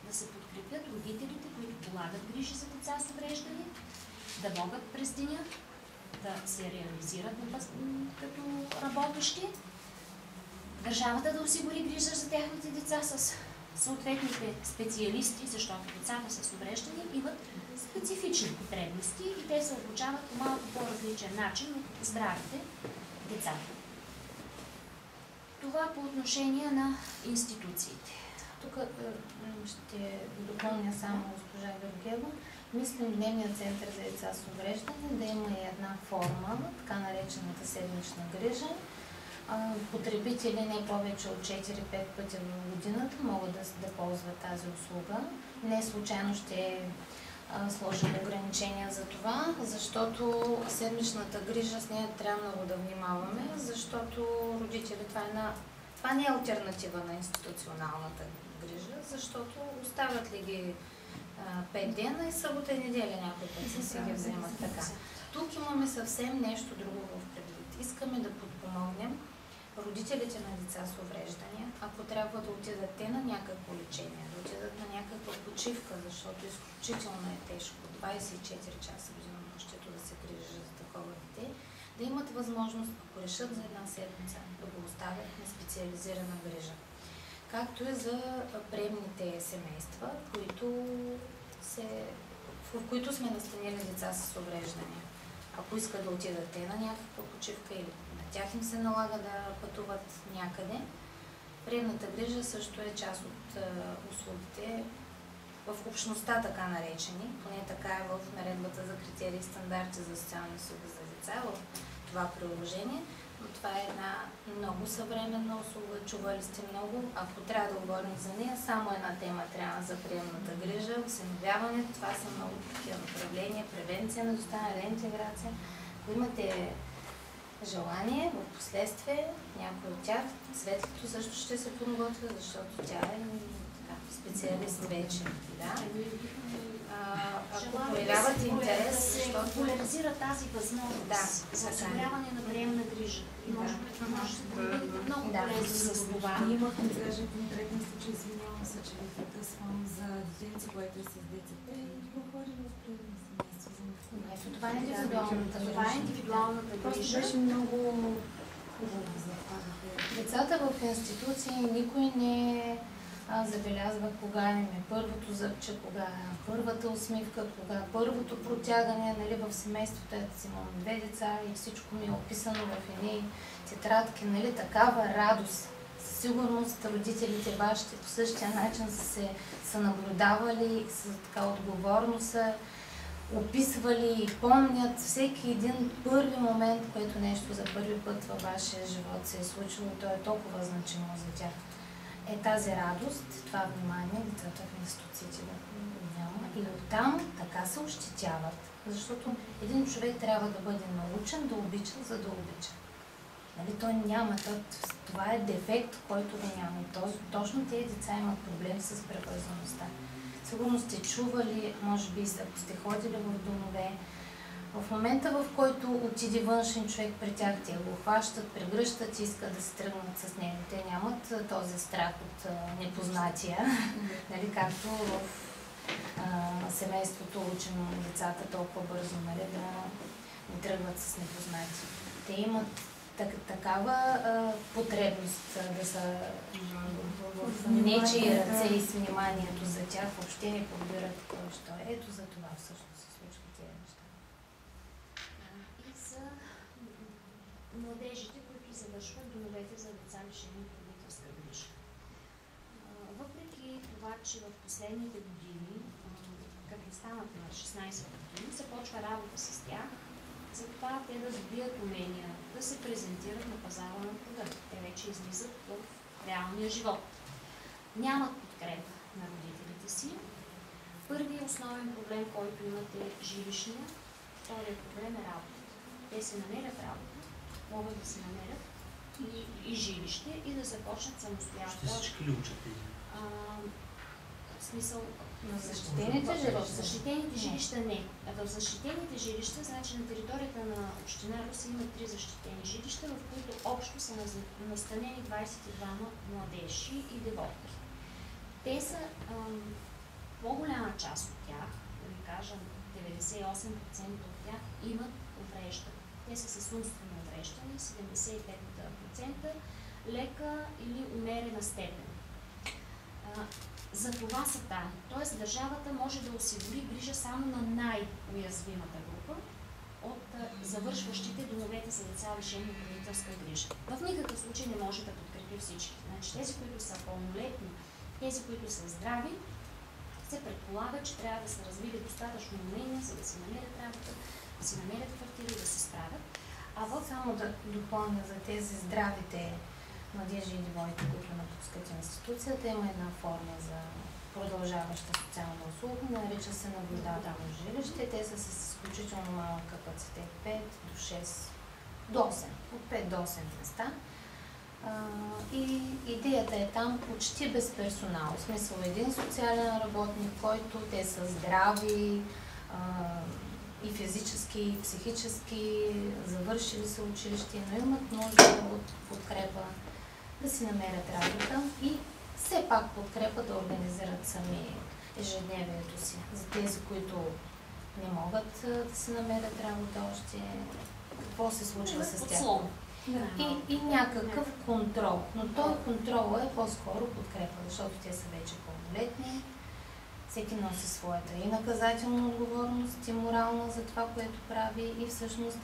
да се подкрепят родителите, които полагат грижи за деца с увреждания, да могат през деня да се реализират като работещи, държавата да осигури грижа за техните деца с съответните специалисти, защото децата с увреждания имат специфични потребности и те се обучават по малко по-различен начин от здравите деца. Това по отношение на институциите. Тук ще допълня само госпожа Георгиева. Мислим дневният център за деца с увреждане да има и една форма, така наречената седмична грижа. Потребители не повече от 4-5 пъти в годината могат да ползват тази услуга. Не случайно ще сложим ограничения за това, защото седмичната грижа с нея трябва много да внимаваме, защото родители, това не е алтернатива на институционалната грижа, защото оставят ли ги 5 дена и събота и неделя някой път си ги вземат така. Тук имаме съвсем нещо друго в предвид. Искаме да подпомогнем родителите на деца с увреждания, ако трябва да отидат те на някакво лечение, да отидат на някаква почивка, защото изключително е тежко 24 часа в денонощието да се грижи за такова дете, да имат възможност, ако решат за една седмица, да го оставят на специализирана грижа. Както и за приемните семейства, в които сме настанили деца с увреждания. Ако искат да отидат те на някаква почивка или на тях им се налага да пътуват някъде, приемната грижа също е част от услугите в общността, така наречени, поне така е в наредбата за критерии и стандарти за социални услуги за деца, в това приложение, но това е една много съвременна услуга, чували сте много. Ако трябва да говорим за нея, само една тема трябва за приемната грижа, осиновяването, това са много такива направления, превенция на изоставяне, реинтеграция. Ако имате желание, в последствие някой от тях, Светлото също ще се подготвя, защото тя е специалист вече. Да? Ако проявявате интерес, защото популяризира тази възможност за осигуряване на приемна грижа. Може да бъде много полезно с това. Имах даже конкретен случай, извинявам се, че ви прекъсвам, за детенци, което е с децата и говорим в приемно семейство. Ето това е индивидуалната грижа. Това е индивидуалната грижа. Просто беше много хубаво за това. Децата в институции никой не забелязва кога им е първото зъбче, кога е първата усмивка, кога е първото протягане. Нали, в семейството ето си имам 2 деца и всичко ми е описано в едни тетрадки. Нали, такава радост. Със сигурност родителите, бащите по същия начин са наблюдавали, са така отговорно са описвали и помнят всеки един първи момент, което нещо за първи път във вашия живот се е случило, то е толкова значимо за тях. Е тази радост, това внимание, децата в институциите да няма. И оттам така се ощетяват, защото един човек трябва да бъде научен да обича, за да обича. Нали, той няма, това е дефект, който го няма. И точно тези деца имат проблем с превързаността. Сигурно сте чували, може би, ако сте ходили в домове, в момента, в който отиде външен човек при тях, те го хващат, прегръщат и искат да се тръгнат с него. Те нямат този страх от непознатия, нали, както в семейството учим децата толкова бързо, нали, да не тръгват с непознати. Те имат такава потребност да са в нечии ръце и с вниманието за тях, въобще не подбират кой що е. Ето за това всъщност се случват тези неща. И за младежите, които завършват домовете за деца лишени от родителска грижа. Въпреки това, че в последните години, като станат на 16 години, започва работа с тях, за това те да добият умения, да се презентират на пазара на труда. Те вече излизат в реалния живот. Нямат подкрепа на родителите си. Първият основен проблем, който имат е жилищния. Вторият проблем е работа. Те се намерят работа, могат да се намерят и жилище и да започнат самостоятелно. Ще всички ли учат? В смисъл, на защитените жилища? Защитените жилища не. В защитените жилища, значи на територията на община Русе има 3 защитени жилища, в които общо са настанени 22 младежи и девойки. Те са по-голяма част от тях, да ви кажа 98% от тях имат увреждане. Те са с умствени увреждания, 75% лека или умерена степен. За това са там. Тоест държавата може да осигури грижа само на най-уязвимата група от завършващите домовете за деца лишени от родителска грижа. В никакъв случай не може да подкрепи всички. Значи тези, които са пълнолетни, тези, които са здрави, се предполага, че трябва да са развили достатъчно умения, за да си намерят работа, да си намерят квартири, да се справят. Само да допълня за тези здравите младежи и девойки, които напускат институцията, има една форма за продължаваща социална услуга, нарича се наблюдателно жилище. Те са с изключително малък капацитет, 5 до 6, до 8, от 5 до 8 места. И идеята е там почти без персонал. В смисъл един социален работник, който те са здрави, и физически, и психически, завършили са училище, но имат нужда от подкрепа да си намерят работа и все пак подкрепа да организират сами ежедневието си. За тези, които не могат да си намерят работа още, какво се случва с тях. И някакъв контрол. Но този контрол е по-скоро подкрепа, защото те са вече пълнолетни. Всеки носи своята и наказателна отговорност, и морална за това, което прави. И всъщност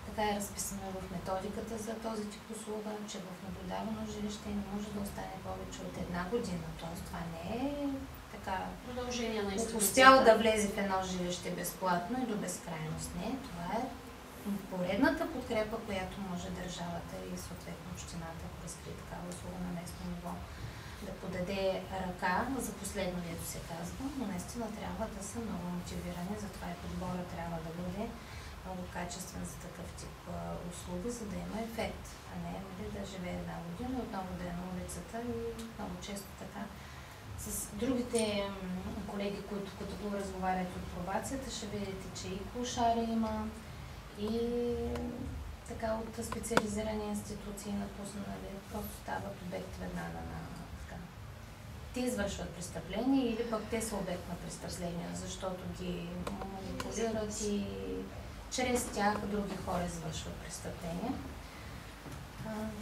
така е разписано в методиката за този тип услуга, че в наблюдавано жилище не може да остане повече от 1 година. Тоест това не е така продължение на институцията. Успял да влезе в едно жилище безплатно и до безкрайност. Не, това е поредната подкрепа, която може държавата и съответно общината, ако разкрие такава услуга на местно ниво, да подаде ръка за последно, дето се казва, но наистина трябва да са много мотивирани, затова и подбора трябва да бъде много качествен за такъв тип услуги, за да има ефект, а не да живее 1 година и отново да е на улицата и много често така. С другите колеги, които като го разговарят от пробацията, ще видите, че и клошари има, и така от специализирани институции напуснали, просто стават обект веднага на така. Те извършват престъпления или пък те са обект на престъпления, защото ги манипулират и чрез тях други хора извършват престъпления.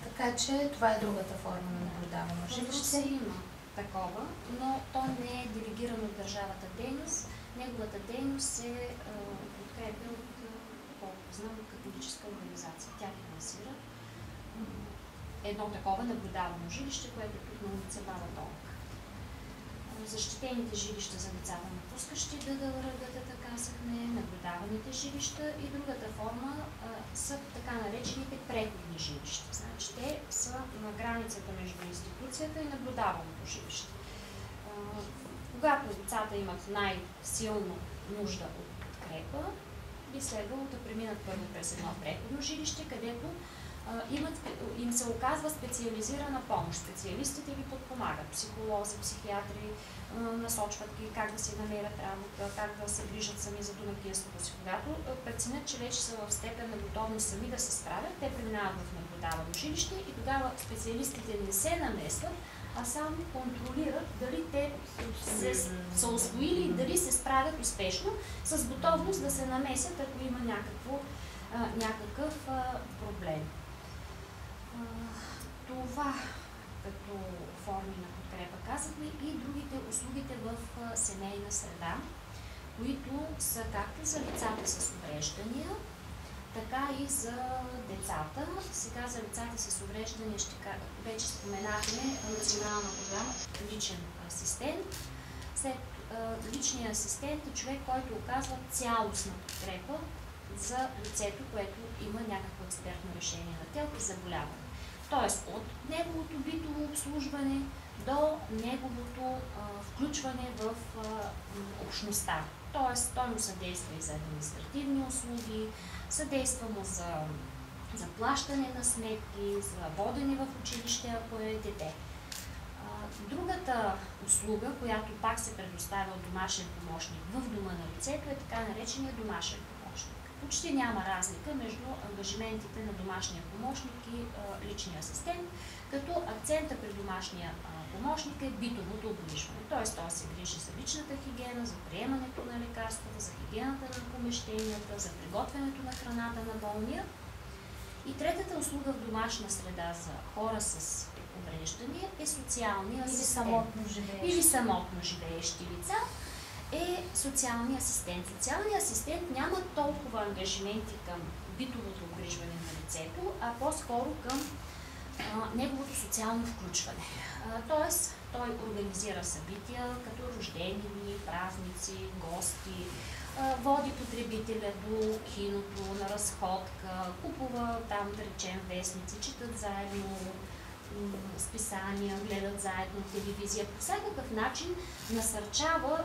Така че това е другата форма на наблюдавано жилище. Има такова, но то не е делегирано от държавата дейност. Неговата дейност се подкрепя от, колко знам, католическа организация. Тя финансира едно такова наблюдавано жилище, което е тук на улица Баба Тонка. Защитените жилища за децата напускащи ДДЛР-гата, така казахме, наблюдаваните жилища и другата форма са така наречените преходни жилища. Значи те са на границата между институцията и наблюдаваното жилище. Когато децата имат най-силно нужда от подкрепа, би следвало да преминат първо през едно преходно жилище, където им се оказва специализирана помощ. Специалистите ги подпомагат. Психолози, психиатри, насочват ги как да си намерят работа, как да се грижат сами за домакинството си. Когато преценят, че вече са в степен на готовност сами да се справят, те преминават в наблюдавано жилище и тогава специалистите не се намесват, а само контролират дали те са усвоили и дали се справят успешно, с готовност да се намесят, ако има някакъв проблем. Това като форми на подкрепа казахме и другите услугите в семейна среда, които са както за лицата с увреждания, така и за децата. Сега за лицата с увреждания вече споменахме национална програма личен асистент. След личния асистент е човек, който оказва цялостна подкрепа за лицето, което има някакво експертно решение на ТЕЛК и заболяване. Тоест от неговото битово обслужване до неговото включване в общността. Тоест той му съдейства и за административни услуги, съдейства му за заплащане на сметки, за водене в училище, ако е дете. Другата услуга, която пак се предоставя от домашен помощник в дома на лицето, е така наречения домашен помощник. Почти няма разлика между ангажиментите на домашния помощник и личния асистент, като акцента при домашния помощник е битовото обгрижване. Т.е. той се грижи за личната хигиена, за приемането на лекарствата, за хигиената на помещенията, за приготвянето на храната на болния. И третата услуга в домашна среда за хора с увреждания е социалния асистент. Или самотно живеещи лица е социалния асистент. Социалният асистент няма толкова ангажименти към битовото обгрижване на лицето, а по-скоро към неговото социално включване. Тоест, той организира събития, като рождени дни, празници, гости, води потребителя до киното, на разходка, купува там, да речем, вестници, четат заедно списания, гледат заедно телевизия. По всякакъв начин насърчава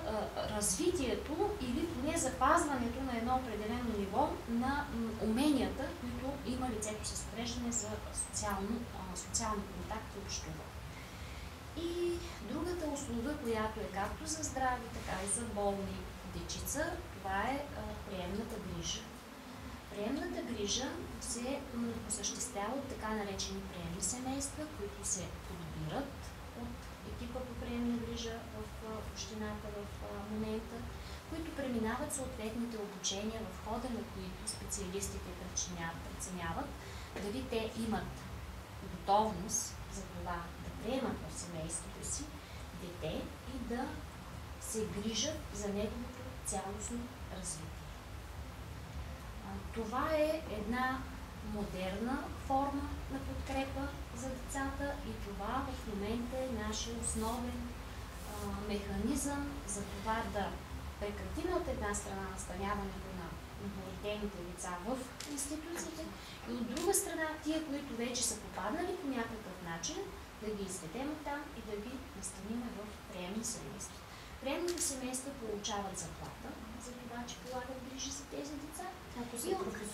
развитието или поне запазването на едно определено ниво на уменията, които има лицето с увреждане за социални контакти и общува. И другата услуга, която е както за здрави, така и за болни дечица, това е приемната грижа. Приемната грижа се осъществява от така наречени приемни семейства, които се подбират от екипа по приемна грижа в общината в момента, които преминават съответните обучения, в хода на които специалистите преценяват дали те имат готовност за това да приемат в семейството си дете и да се грижат за неговото цялостно развитие. Това е една модерна форма на подкрепа за децата и това в момента е нашия основен механизъм за това да прекратим от една страна настаняването на новородените деца в институциите и от друга страна тия, които вече са попаднали по някакъв начин, да ги изведем оттам и да ги настаним в приемни семейства. Приемните семейства получават заплата за това, че полагат грижи за тези деца,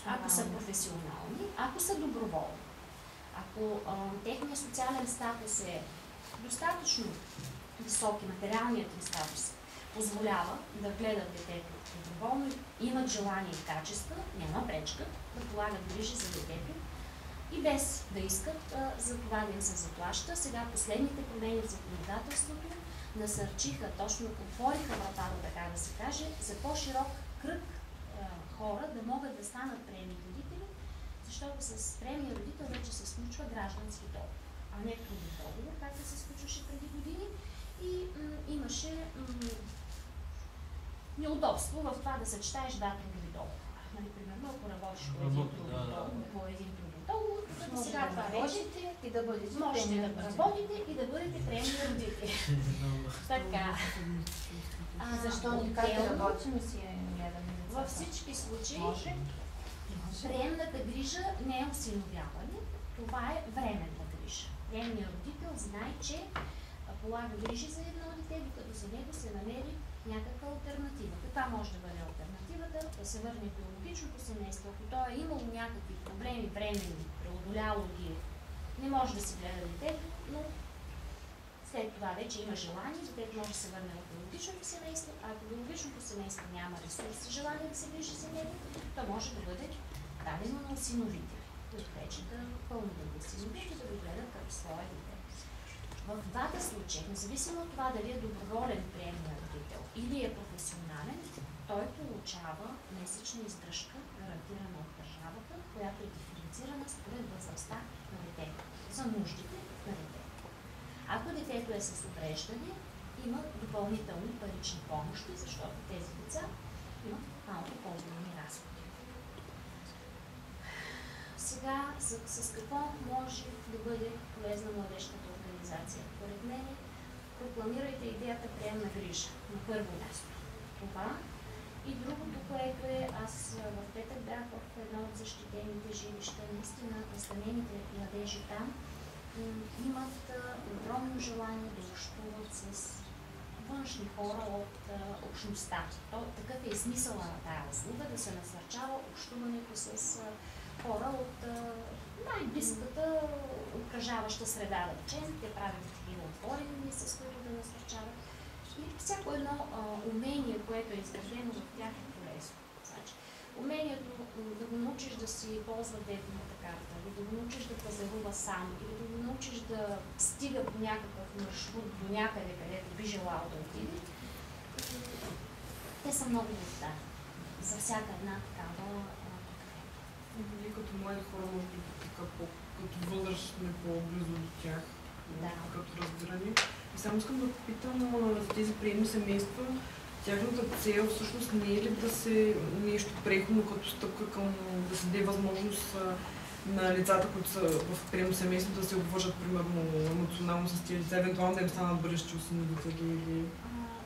ако са професионални, ако са доброволни. Ако техният социален статус е достатъчно висок и материалният им статус позволява да гледат детето доброволно, имат желание и качества, няма пречка да полагат грижи за детето и без да искат за това да им се заплаща. Сега последните промени в законодателството насърчиха, точно отвориха вратата, така да се каже, за по-широк кръг хора да могат да станат приемни родители, защото с приемния родител вече се случва граждански договор, а не трудов договор, както се случваше преди години. И имаше неудобство в това да съчетаеш два трудови договора. Нали, примерно, ако работиш по един трудов договор, сега това вече и да бъдете можете да работите и да бъдете приемни родители. Така. Защо никак да работим и си гледаме децата? Във всички случаи приемната грижа не е осиновяване, това е временна грижа. Приемният родител знае, че полага грижи за едно дете, докато за него се намери някаква алтернатива. Каква може да бъде альтернативата? Да се върне в биологичното семейство. Ако той е имал някакви проблеми временни, преодоляло ги, не може да си гледа детето, но след това вече има желание, детето може да се върне в биологичното семейство, а ако биологичното семейство няма ресурс и желание да се грижи за него, то може да бъде дадено на осиновители, които вече да пълно да го осиновят и да го гледат като своя дете. В двата случая, независимо от това дали е доброволен приемният родител или е професионален, той получава месечна издръжка, гарантирана от държавата, която е диференцирана според възрастта на детето, за нуждите на детето. Ако детето е с увреждане, има допълнителни парични помощи, защото тези деца имат малко по-големи разходи. Сега, с какво може да бъде полезна младежката организация? Поред мен, прокламирайте идеята приемна грижа на първо място. Това и другото, което е, аз в петък бях в едно от защитените жилища, наистина настанените младежи там имат огромно желание да общуват с външни хора от общността. Такъв е и смисъла на тая услуга, да се насърчава общуването с хора от най-близката окръжаваща среда, да речем. Те правят такива отворени, с които да насърчават. И всяко едно умение, което е изградено в тях е полезно. Значи, умението да го научиш да си ползва дебната карта, или да го научиш да пазарува сам, или да го научиш да стига по някакъв маршрут до някъде, където би желал да отиде, те са много важни за всяка една такава. Вие като млади хора, може би така като възрастни по-близо до тях, като разбирани. И само искам да попитам за тези приемни семейства, тяхната цел всъщност не е ли да се нещо преходно като стъпка към да се даде възможност на лицата, които са в приемно семейство, да се обвържат примерно емоционално с тези лица, евентуално да им станат бъдещи осиновители или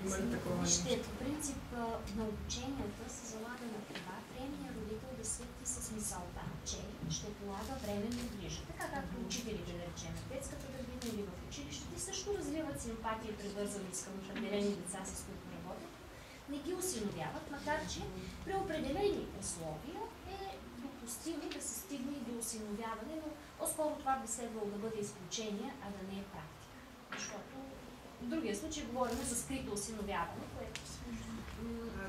има ли такова нещо? По принцип на обученията се залага на това приемният родител да свикне с мисълта, че ще полага временна грижа. Така както учителите, да речем, в детската градина или в училището, също развиват симпатия и привързаност към определени деца, с които работят, не ги осиновяват, макар че при определени условия е допустимо да се стигне и до осиновяване, но по-скоро това би следвало да бъде изключение, а да не е практика. Защото в другия случай говорим за скрито осиновяване, което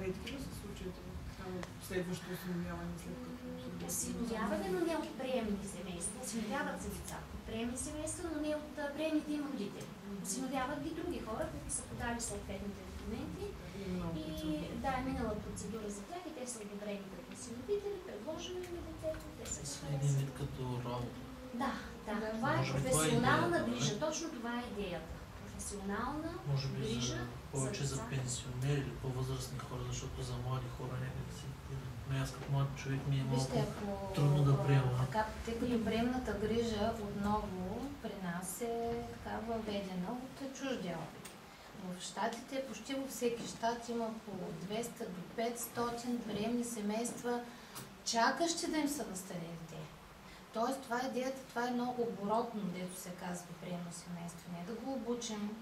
редки ли са случаите на следващо осиновяване след като осиновяване, но не от приемни семейства. Осиновяват се деца от приемни семейства, но не от приемните им родители. Осиновяват ги други хора, които са подали съответните документи и да, е минала процедура за тях и те са одобрени като осиновители, предложено им детето, те са един вид като работа. Да, това е професионална грижа, точно това е идеята. Професионална може би грижа повече за пенсионери или по-възрастни хора, защото за млади хора някак си. Но аз като млад човек ми е малко трудно да приема. Тъй като приемната грижа отново при нас е така въведена от чуждия опит. В щатите, почти във всеки щат има по 200 до 500 приемни семейства, чакащи да им се настане дете. Тоест, това е идеята, това е едно оборотно, дето се казва приемно семейство. Не да го обучим,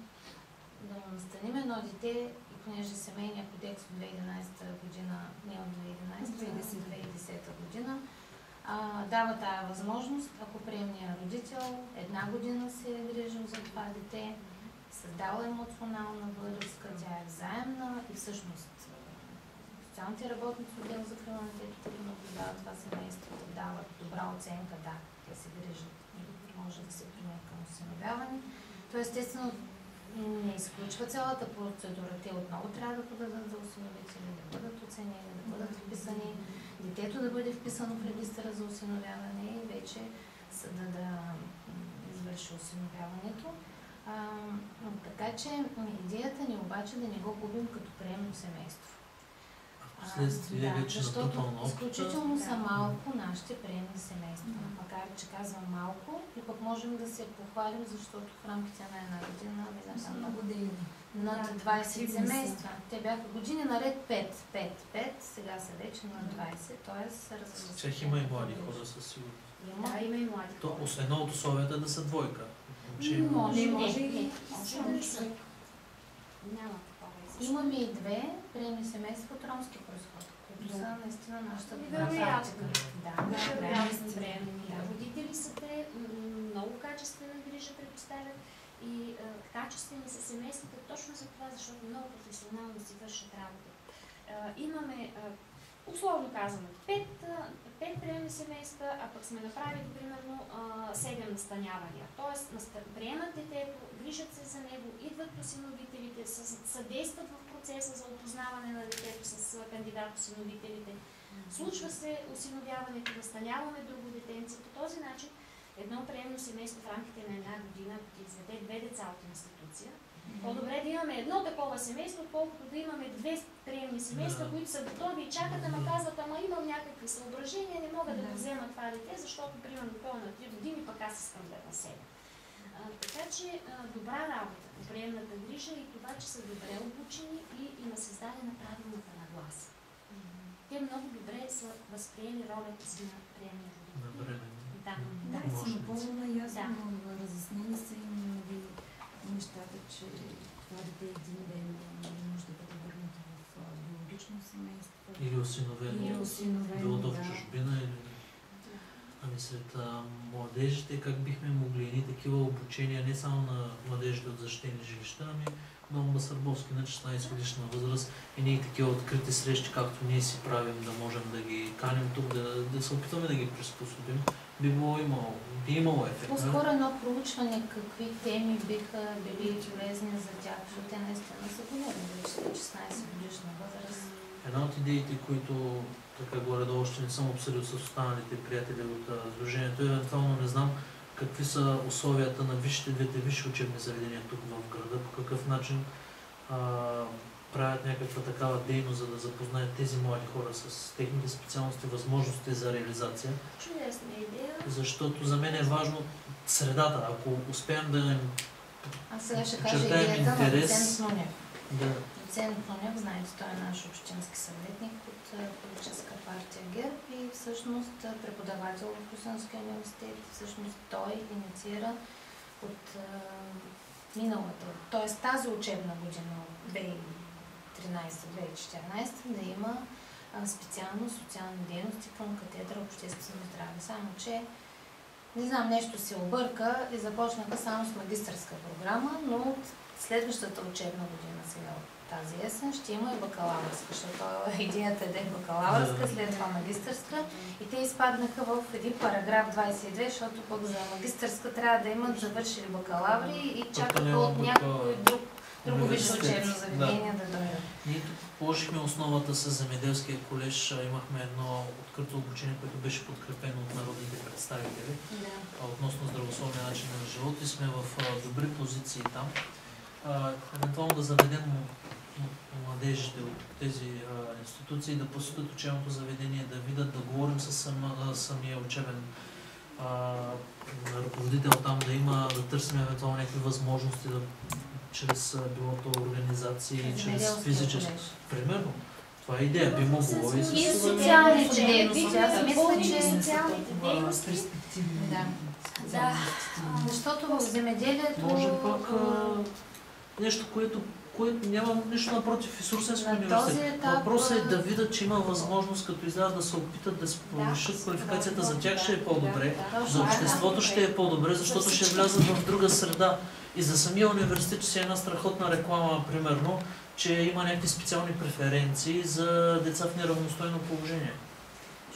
да му настаним едно дете, и понеже семейния кодекс от 2011 година, не от 2010 година, дава тая възможност, ако приемният родител една година се е грижил за това дете, създала емоционална връзка, тя е взаимна и всъщност социалните работници отдел за закрила на детето, които наблюдават това семейство, дават добра оценка, да, те се грижат и може да се приеме към осиновяване. То естествено не изключва цялата процедура. Те отново трябва да подадат за осиновители, да бъдат оценени, да бъдат вписани, детето да бъде вписано в регистъра за осиновяване и вече съда да извърши осиновяването. Така че идеята ни обаче да не го губим като приемно семейство. Впоследствие вече защото изключително са малко нашите приемни семейства. Макар че казвам малко, и пък можем да се похвалим, защото в рамките на една година над 20 семейства. Те бяха години наред 5, сега са вече на 20, т.е. Чех има и млади хора със сигурност. Да, има и млади хора. Едно от условията е да са двойка. Може да са. Няма. Имаме и две приемни семейства от ромски произход, които са наистина нашата добра практика. Да. Родители са те, много качествена грижа предоставят и качествени са семействата точно за това, защото много професионално си вършат работа. Имаме, условно казано, 5 приемни семейства, а пък сме направили примерно 7 настанявания. Тоест, приемат детето, грижат се за него, идват осиновителите, съдействат в процеса за опознаване на детето с кандидат-осиновителите. Случва се осиновяването, настаняваме друго детенце. По този начин едно приемно семейство в рамките на една година, ако ти изведе 2 деца от институция, по-добре да имаме едно такова семейство, отколкото да имаме 2 приемни семейства, които са готови и чакат, ама казват, ама имам някакви съображения, не мога да го взема това дете, защото примерно той на 3 години, пък аз искам да населя. Така че добра работа по приемната грижа и това, че са добре обучени и им е създадена правилната нагласа. Те много добре са възприели ролята си на приемния родител. Да, и са напълно наясно, разяснени са им нещата, че това дете един ден не може да бъде върнато в биологично семейство. Или осиновено. Било то в чужбина или... Ами сред младежите, как бихме могли едни такива обучения, не само на младежите от защитени жилища, ами много на Сърбовски на 16 годишна възраст и ние такива открити срещи, както ние си правим, да можем да ги каним тук, да се опитваме да ги приспособим, би имало ефект. По-скоро едно проучване, какви теми биха били полезни за тях, защото те наистина са големи, вече 16 годишна възраст. Една от идеите, които така горе-долу още не съм обсъдил с останалите приятели от Сдружението, евентуално не знам какви са условията на двете висши учебни заведения тук в града, по какъв начин правят някаква такава дейност, за да запознаят тези млади хора с техните специалности, възможности за реализация. Чудесна идея. Защото за мен е важно средата. Ако успеем да им Аз сега ще кажа идеята на доцент Нунев. Доцент Нунев, знаете, той е наш общински съветник от политическа партия ГЕРБ и всъщност преподавател в Русинския университет. Всъщност той инициира от миналата, т.е. тази учебна година, 2013-2014, да има специално социални дейности към катедра обществено здраве. Само че, не знам, нещо се обърка и започнаха само с магистърска програма, но от следващата учебна година сега, тази есен ще има и бакалавърска, защото идеята е да е бакалавърска, след това магистърска. И те изпаднаха в един параграф 22, защото пък за магистърска трябва да имат завършили бакалаври и чакаха от някой друго висше учебно заведение да дойдат. Ние тук положихме основата с земеделския колеж. Имахме едно открито обучение, което беше подкрепено от народните представители относно здравословния начин на живот и сме в добри позиции там. Евентуално да заведем младежите от тези институции, да посетят учебното заведение, да видят, да говорим с самия учебен ръководител там, да търсим евентуално някакви възможности, чрез билото организации, чрез физически. Примерно. Това е идея. Би могло и с социалните дейности. Аз мисля, че социалните дейности. Да. Защото в земеделието... Може пак нещо, което нямам нищо напротив Исурсенски университет. Въпросът е да видят, че има възможност, като излязат да се опитат да се повишат квалификацията, за тях ще е по-добре, за обществото ще е по-добре, защото ще влязат в друга среда. И за самия университет ще си е една страхотна реклама, примерно, че има някакви специални преференции за деца в неравностойно положение.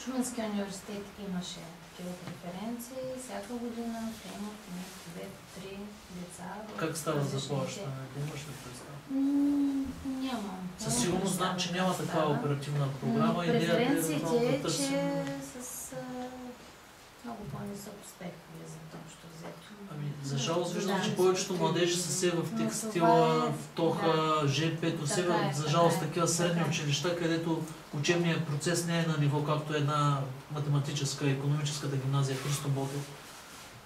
Шуменския университет имаше такива преференции. Всяка година приемат 2-3 деца. Как става заплащане? Имаш ли представа? Няма. Със сигурност знам, че няма такава оперативна програма. Преференциите е, че с много по-нисък успех влизат общо взето. За жалост виждам, че повечето младежи са се в текстила, в ТОХа, ЖП-то, се за жалост такива средни училища, където учебният процес не е на ниво, както една математическа и икономическата гимназия Христо Ботев.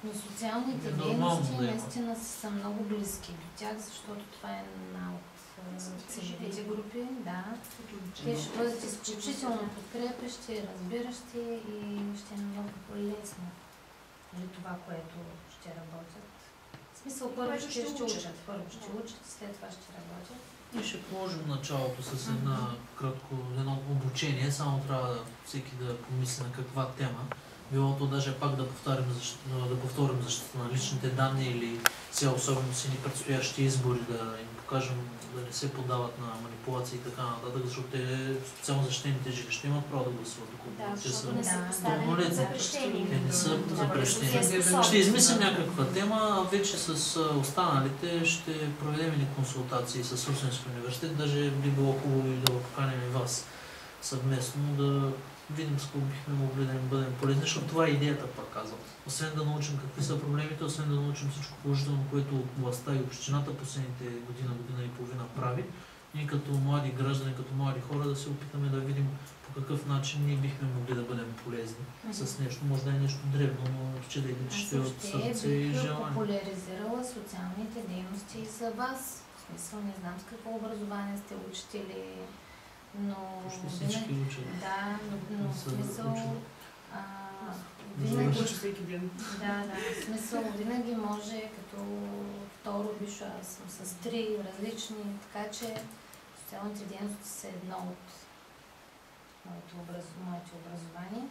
Но социалните дейности наистина са много близки до тях, защото това е една от целевите групи. Да. Те ще бъдат изключително подкрепящи, разбиращи и ще е много по-лесно. Или това, което ще работят. В смисъл, първо ще учат. Първо ще учат, след това ще работят. И ще положим началото с едно обучение, само трябва всеки да помисли на каква тема. Билото даже пак да повторим защита на личните данни или сега особено си ни предстоящи избори, да им покажем да не се подават на манипулации и така нататък, защото те специално защитените жилища имат право да гласуват, доколкото те са пълнолетни. Те не са запрещени. Ще измислим някаква тема, а вече с останалите ще проведем и консултации с Русенски университет. Даже би било хубаво и да поканим и вас съвместно, да видим с кого бихме могли да им бъдем полезни, защото това е идеята, пак казвам. Освен да научим какви са проблемите, освен да научим всичко положително, което властта и общината последните година и половина прави, ние като млади граждани, като млади хора да се опитаме да видим по какъв начин ние бихме могли да бъдем полезни с нещо. Може да е нещо древно, но считайте, че ще е от сърце и желание. Аз популяризирала социалните дейности и за вас. В смисъл, не знам с какво образование сте учители, но всички учат. Да, но в смисъл винаги всеки ден. В смисъл винаги може като второ висше, аз съм с 3 различни, така че социалните дейности са едно от моите образования.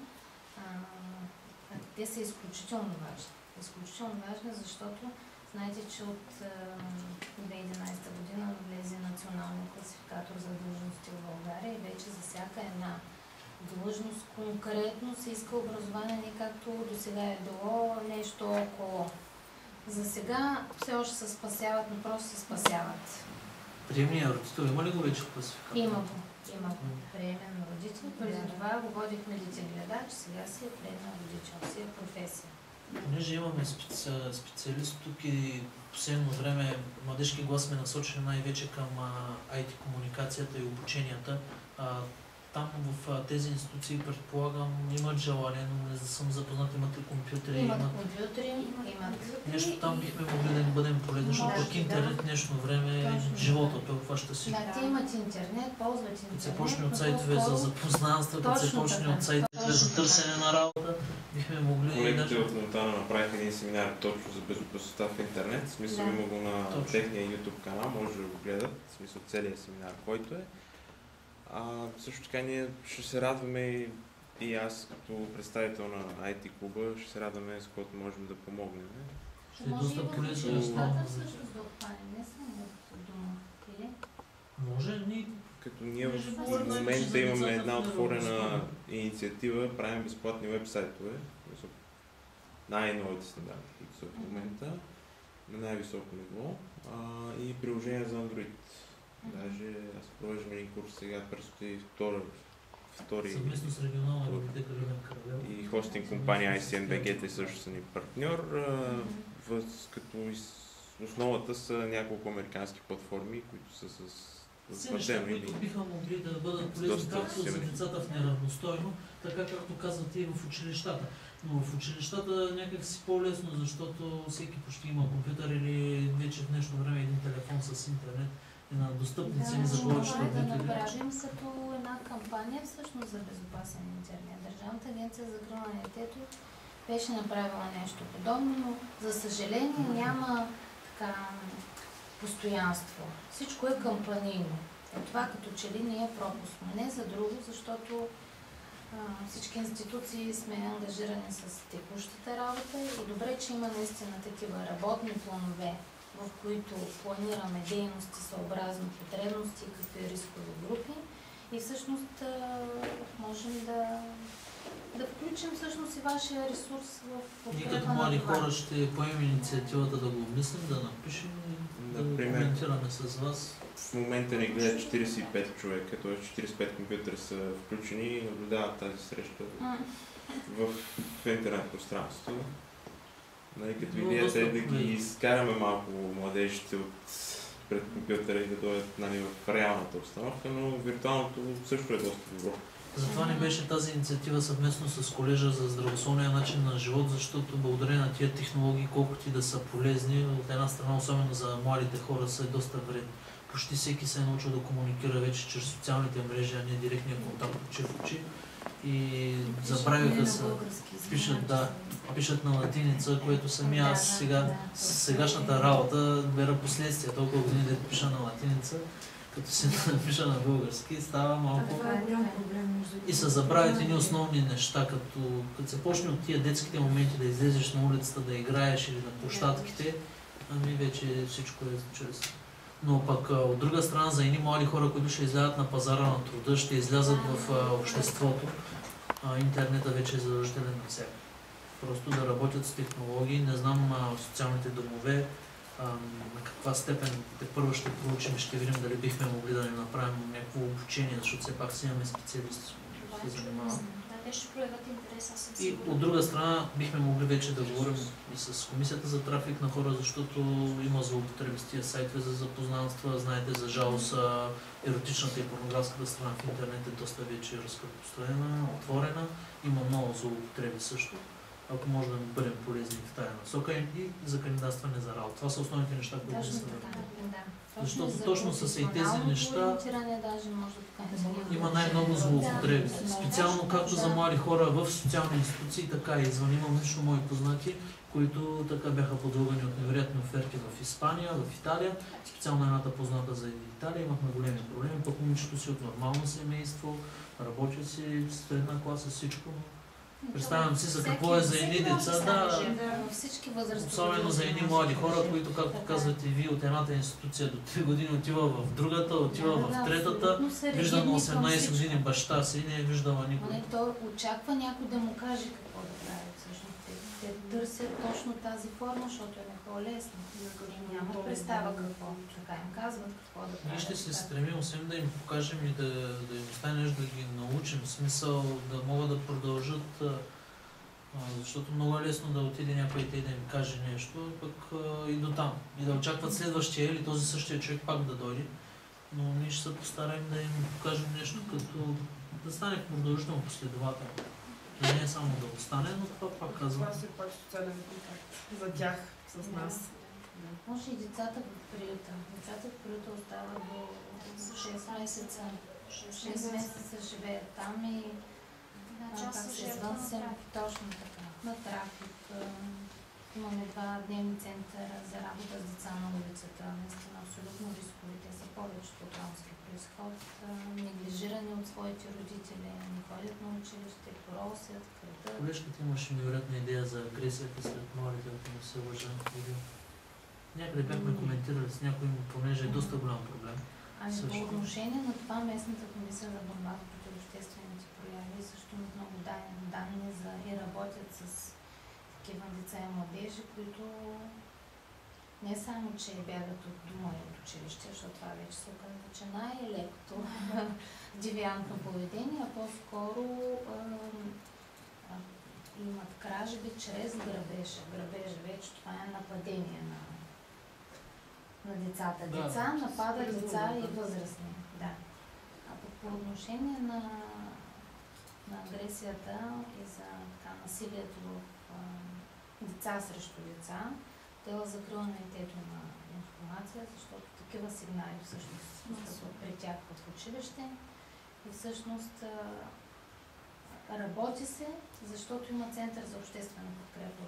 Те са изключително важни. Изключително важни, защото знаете, че от 2011 година влезе националния класификатор за длъжности в България и вече за всяка една длъжност конкретно се иска образование, не както до сега е било нещо около. За сега все още се спасяват, но просто се спасяват. Приемния родител има ли го вече класификатор? Има го. Приемен родител. Преди това го водих медицин-гледач, сега си е приемен родител, си е професия. Понеже имаме специалист тук и последно време Младежки глас сме насочени най-вече към IT комуникацията и обученията. Там в тези институции, предполагам, имат желание, но не съм запознат, имат ли компютри? Имат компютри, имат. Нещо там бихме могли да им бъдем полезни, защото пък интернет днешно време живота обхваща всичко. Да, те имат интернет, ползват интернет. Като се почне от сайтове за запознанства, като се почне от сайтове за търсене на работа, бихме могли... Колегите от Монтана направиха един семинар точно за безопасността в интернет. В смисъл има го на техния YouTube канал, може да го гледат, в смисъл целият семинар, който е. Също така ние ще се радваме и аз като представител на IT клуба ще се радваме с което можем да помогнем. Ще може и в училищата всъщност да обхванем, не само в дома, или? Може ни... Като ние в момента имаме една отворена инициатива, правим безплатни веб-сайтове, най-новите стандарти, които са в момента, на най-високо ниво, и приложения за Android. Даже аз провеждам един курс сега, предстои втори съвместно с регионална библиотека Любен Каравел. И хостинг компания ICN-BG, те също са ни партньор, като основата са няколко американски платформи, които са с все неща, които биха могли да бъдат полезни както за децата в неравностойно, така както казвате и в училищата. Но в училищата някак си по-лесно, защото всеки почти има компютър или вече в днешно време един телефон с интернет е на достъпни цени за повечето родители. Да направим като една кампания всъщност за безопасен интернет. Държавната агенция за закрила на детето беше направила нещо подобно, но за съжаление няма така постоянство. Всичко е кампанийно. Това като че ли не е пропуск. Не за друго, защото всички институции сме ангажирани с текущата работа и добре, че има наистина такива работни планове, в които планираме дейности съобразно потребности и какви рискови групи и всъщност можем да включим всъщност и вашия ресурс в подкрепа. Ние като млади хора ще поемем инициативата да го обмислим, да напишем и да го коментираме с вас. В момента ни гледат 45 човека, т.е. 45 компютъра са включени и наблюдават тази среща в интернет пространството. Като идеята е да ги изкараме малко младежите пред компютъра и да дойдат в реалната обстановка, но виртуалното също е доста добро. Затова не беше тази инициатива съвместно с Колежа за здравословния начин на живот, защото благодарение на тия технологии, колкото и да са полезни, от една страна, особено за младите хора, са доста вредни. Почти всеки се е научил да комуникира вече чрез социалните мрежи, а не директния контакт очи в очи. И забравиха се, пишат на латиница, което сами аз сега, с сегашната работа, бера последствия. Толкова години да пиша на латиница, като се напиша на български, става малко... И се забравят едни основни неща, като се почне от тия детските моменти да излезеш на улицата, да играеш или на площадките, ами вече всичко е чрез... Но пък от друга страна, за едни млади хора, които ще излязат на пазара на труда, ще излязат в обществото, интернета вече е задължителен на всяка. Просто да работят с технологии, не знам социалните домове, на каква степен първо ще проучим, ще видим дали бихме могли да не направим някакво обучение, защото все пак си имаме специалисти, които се занимават. Те ще проявят интерес, аз съм И сигурна. от друга страна бихме могли вече да говорим и с Комисията за трафик на хора, защото има злоупотреби с тия сайтове за запознанства. Знаете, за жалост еротичната и порнографската страна в интернет е доста вече разпространена, отворена. Има много злоупотреби също. Ако може да бъдем полезни в тая насока и за кандидатстване за работа. Това са основните неща, които Точно са така, да. Защото точно с и тези неща има най-много злоупотреби. Специално както за млади хора в социални институции, така и извън. Имам лично мои познати, които така бяха подлъгани от невероятни оферти в Испания, в Италия. Специално едната позната за Италия, имахме големи проблеми. Пък момичето си от нормално семейство, работи си, средна класа, всичко. Представям си за какво е за едни деца, особено за едни млади хора, които, както казвате ви, от едната институция до 3 години отива в другата, отива в третата, вижда на 18 години баща си, не е виждала никой. Той очаква някой да му каже какво да прави всъщност. Те търсят точно тази форма, защото е по-лесно. Няма представа какво, така им казват какво да правят. Ние ще се стремим, освен да им покажем и да им остане нещо, да ги научим, в смисъл да могат да продължат, защото много е лесно да отиде някой и да им каже нещо, пък и до там. И да очакват следващия или този същия човек пак да дойде. Но ние ще се постараем да им покажем нещо, като да стане продължително последователно. Не е само да остане, но това пак казвам. Това си пак социален контакт за тях с нас. Може и децата в приюта. Децата в приюта остават до 6 месеца. 6 месеца живеят там и как се извън се точно така. На трафик. Имаме 2 дневни центъра за работа с деца на улицата. Наистина абсолютно рискови. Те са повечето от ромски произход. Неглижирани от своите родители. Не ходят на училище, просят, крадат. Колежката имаше невероятна идея за агресията след младите, ако не се лъжа. Някъде бяхме коментирали с някой, понеже е доста голям проблем. Ами по отношение на това местната комисия за борба против обществените прояви също имат много данни за и работят с такива деца и младежи, които не само, че бягат от дома и от училище, защото това вече се оказва, че най-лекото девиантно поведение, а по-скоро имат кражби чрез грабежа. Грабежа вече това е нападение на децата. Деца нападат деца и възрастни. Да. А по отношение на агресията и за насилието в деца срещу деца, тела закрила на детето на информация, защото такива сигнали всъщност постъпват при тях в училище и всъщност работи се, защото има Център за обществена подкрепа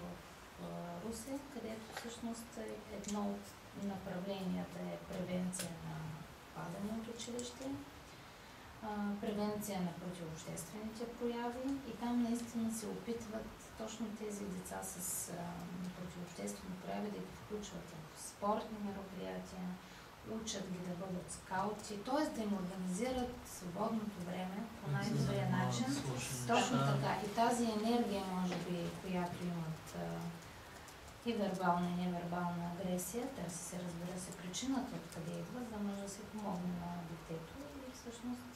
в Русе, където всъщност едно от направленията е превенция на падане от училище, превенция на противообществените прояви и там наистина се опитват точно тези деца с противообществени прояви да ги включват в спортни мероприятия, учат ги да бъдат скаути, т.е. да им организират свободното време по най-добрия начин. Точно така. И тази енергия, може би, която имат и вербална и невербална агресия, търси се, разбира се, причината откъде идва, за да може да се помогне на детето и всъщност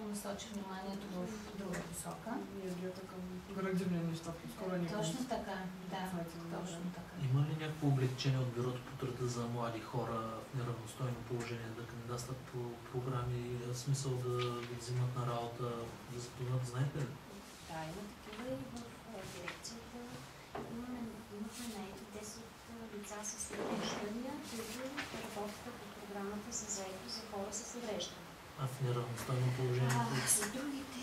насочи вниманието в друга посока. Енергията към градивни неща, по-скоро не. Точно така, да, точно така. Има ли някакво облегчение от Бюрото по труда за млади хора в неравностойно положение да кандидатстват по програми, в смисъл да ги взимат на работа, да запознат, знаете ли? Да, има такива и в дирекцията. Имахме наети 10 лица с увреждания, които работят по програмата за заетост за хора с увреждания. А в неравностойно положение? За другите...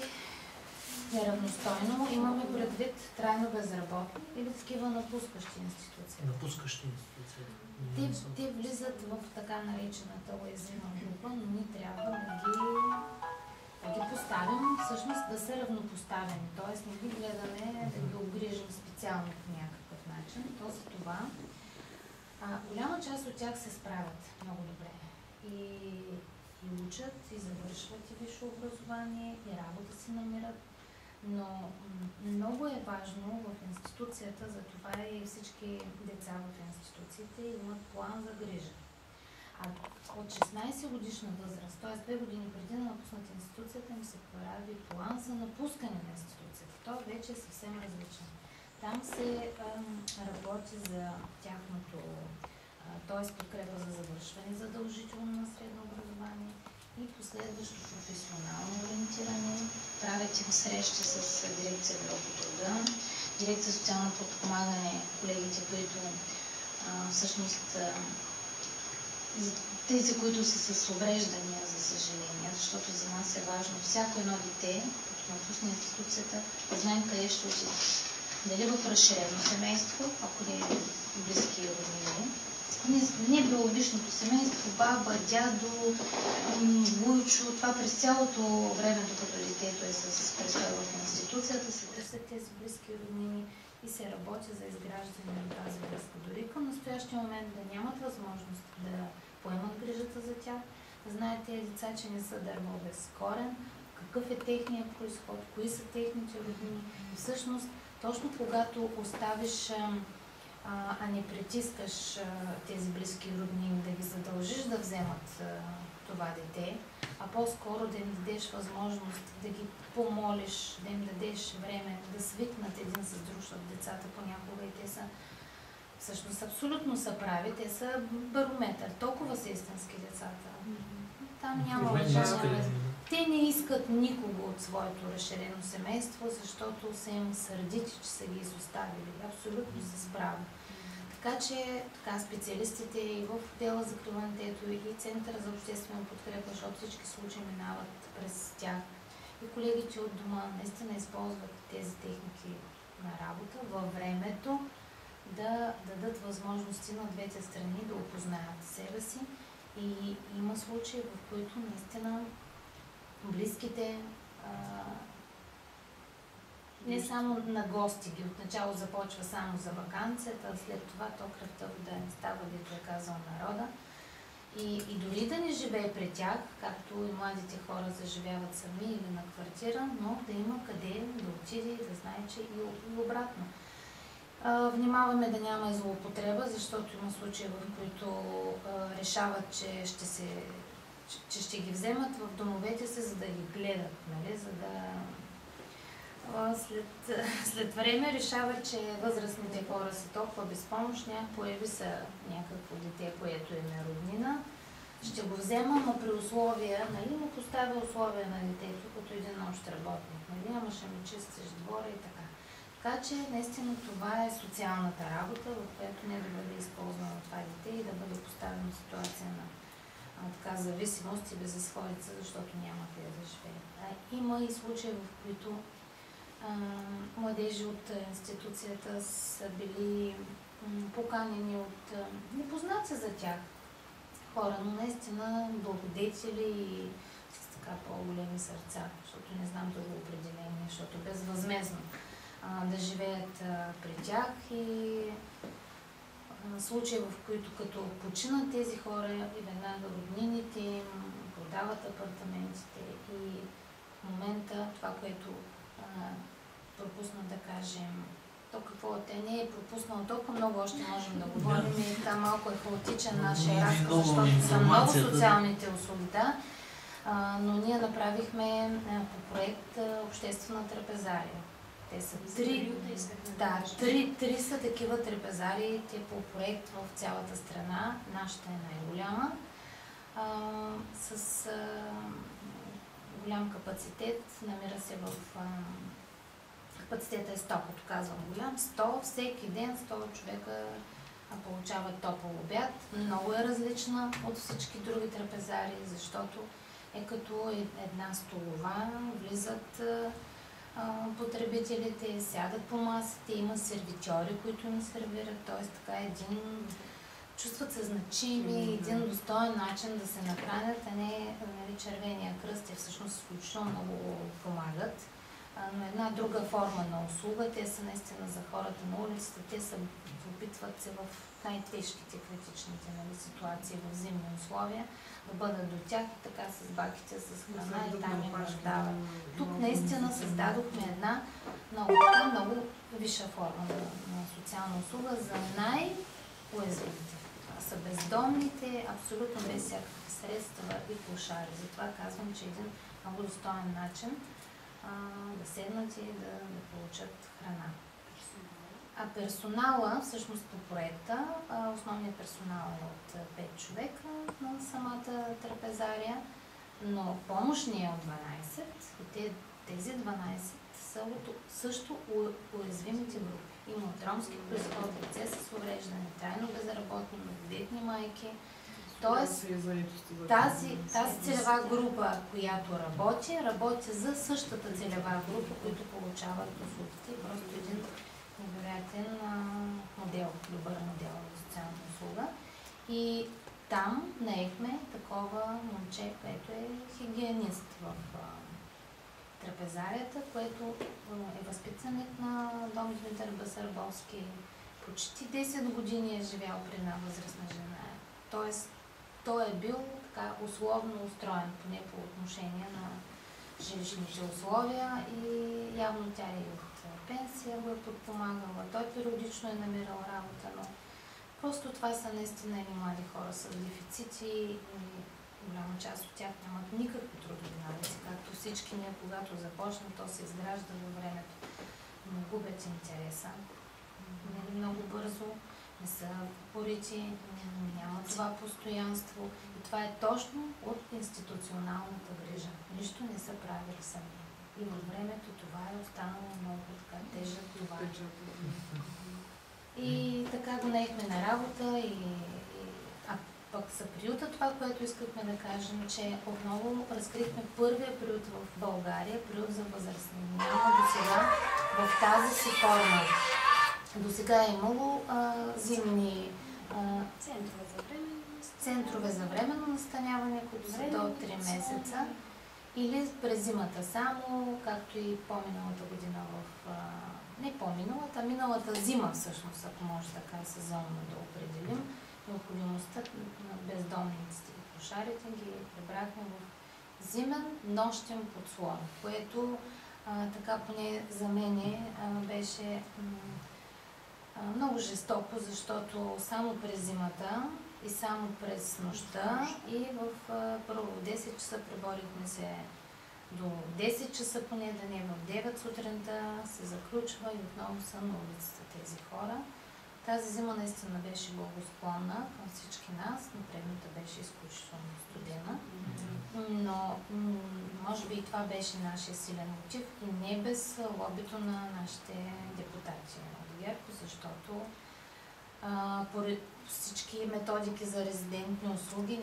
Неравностойно имаме предвид трайно безработни или такива напускащи институции. Напускащи институции. Те влизат в така наречената уязвима група, но ние трябва да ги поставим, всъщност да са равнопоставени. Тоест не ги гледаме да ги обгрижим специално по някакъв начин. То за това голяма част от тях се справят много добре. И учат, и завършват и висше образование, и работа си намират. Но много е важно в институцията, за това и всички деца в институциите имат план за грижа. А от 16 годишна възраст, т.е. 2 години преди да напуснат институцията, им се прави план за напускане на институцията. То вече е съвсем различно. Там се работи за тяхното, т.е. подкрепа за завършване задължително на средно образование и последващо професионално ориентиране. Правят им срещи с дирекция Бюро по труда, дирекция социално подпомагане, колегите, които всъщност тези, които са с увреждания, за съжаление, защото за нас е важно всяко едно дете, като напусне институцията, да знаем къде ще отиде. Дали в разширено семейство, ако не е близки роднини, не биологичното семейство, баба, дядо, вуйчо, това през цялото време, докато детето е с престой в институцията, се търсят тези близки роднини и се работи за изграждане на тази връзка. Дори към настоящия момент да нямат възможност да поемат грижата за тях, да знаят тези деца, че не са дърво без корен, какъв е техният произход, кои са техните роднини. И всъщност, точно когато оставиш, не притискаш тези близки роднини, да ги задължиш да вземат това дете, а по-скоро да им дадеш възможност да ги помолиш, да им дадеш време да свикнат един с друг, защото децата понякога и те са всъщност абсолютно са прави, те са барометър. Толкова са истински децата. Там няма уважение. Те не искат никого от своето разширено семейство, защото са им сърдити, че са ги изоставили. Абсолютно се справя. Така че специалистите и в отдела за закрила на детето и Центъра за обществена подкрепа, защото всички случаи минават през тях. И колегите от дома наистина използват тези техники на работа във времето, да дадат възможности на двете страни да опознаят себе си. И има случаи, в които наистина близките не само на гости ги отначало започва само за ваканцията, а след това то кръвта вода не става, дето е казал народа. И дори да не живее при тях, както и младите хора заживяват сами или на квартира, но да има къде да отиде и да знае, че и обратно. Внимаваме да няма и злоупотреба, защото има случаи, в които решават, че ще ги вземат в домовете си, за да ги гледат, нали? За да... След време решават, че възрастните хора са толкова безпомощни, появи се някакво дете, което им е роднина, ще го взема, но при условия, нали, му поставя условия на детето, като един общ работник, нали, ама ще ми чистиш двора и така. Така че, наистина, това е социалната работа, в която не да бъде използвано това дете и да бъде поставено в ситуация на така зависимост и безизходица, защото няма къде да живее. Има и случаи, в които младежи от институцията са били поканени от непознати за тях хора, но наистина благодетели и с така по-големи сърца, защото не знам друго определение, защото безвъзмезно да живеят при тях и случаи, в които като починат тези хора и веднага роднините им продават апартаментите и в момента това, което пропусна да кажем, то какво те не е пропуснало толкова много, още можем да говорим и така малко е хаотичен нашия разказ, защото са много социалните услуги, да, но ние направихме по проект обществена трапезария. Те са три са такива трапезарии, те по проект в цялата страна, нашата е най-голяма, с голям капацитет, намира се в... Капацитета е 100, като казвам голям, 100, всеки ден 100 човека получават топъл обяд. Много е различна от всички други трапезарии, защото е като една столова, влизат потребителите, сядат по масите, има сервитьори, които им сервират, т.е. така чувстват се значими, един достоен начин да се нахранят, а не червения кръст, те всъщност изключително много помагат. Но една друга форма на услуга, те са наистина за хората на улицата, те се опитват се в най-тежките, критичните ситуации, в зимни условия, да бъдат до тях и така с баките, с храна и там им раздават. Тук наистина създадохме една много висша форма на социална услуга за най-уязвимите. Това са бездомните, абсолютно без всякакви средства и клошари. Затова казвам, че един много достоен начин да седнат и да получат храна. А персонала, всъщност по проекта, основният персонал е от 5 човека на самата трапезария, но помощни е от 12 и тези 12 са от също уязвимите групи. Има от ромски произход, деца с увреждане, трайно безработни, многодетни майки. Тоест, тази целева група, която работи за същата целева група, които получават услугите. Просто един невероятен модел, добър модел за социална услуга. И там наехме такова момче, което е хигиенист в трапезарията, което е възпитаник на дом Дмитър Басарбовски. Почти 10 години е живял при една възрастна жена. Тоест, той е бил така условно устроен, поне по отношение на жилищните условия и явно тя е от пенсия, го е подпомагала. Той периодично е намирал работа, но просто това са наистина и млади хора с дефицити и голяма част от тях нямат никакви трудови навици, както всички ние, когато започнем, то се изгражда във времето. Но губят интереса. Много бързо, не са порити, няма това постоянство. И това е точно от институционалната грижа. Нищо не са правили сами. И във времето това е останало много така тежък това. И така го наехме на работа а пък за приюта това, което искахме да кажем, че отново разкрихме първия приют в България, приют за възрастни. Няма до сега в тази си форма. До сега е имало зимни центрове за временно настаняване, които са до 3 месеца. Или през зимата само, както и по-миналата година не по-миналата, а миналата зима всъщност, ако може така сезонно да определим. необходимостта на бездомниците и клошарите ги прибрахме в зимен нощен подслон, което така поне за мене беше много жестоко, защото само през зимата и само през нощта и първо в 10 часа преборихме се до 10 часа поне да не е в 9 сутринта, се заключва и отново са на улицата тези хора. Тази зима наистина беше благосклонна към всички нас, но предната беше изключително студена. Но може би и това беше нашия силен мотив и не без лобито на нашите депутати от ГЕРБ, защото поред всички методики за резидентни услуги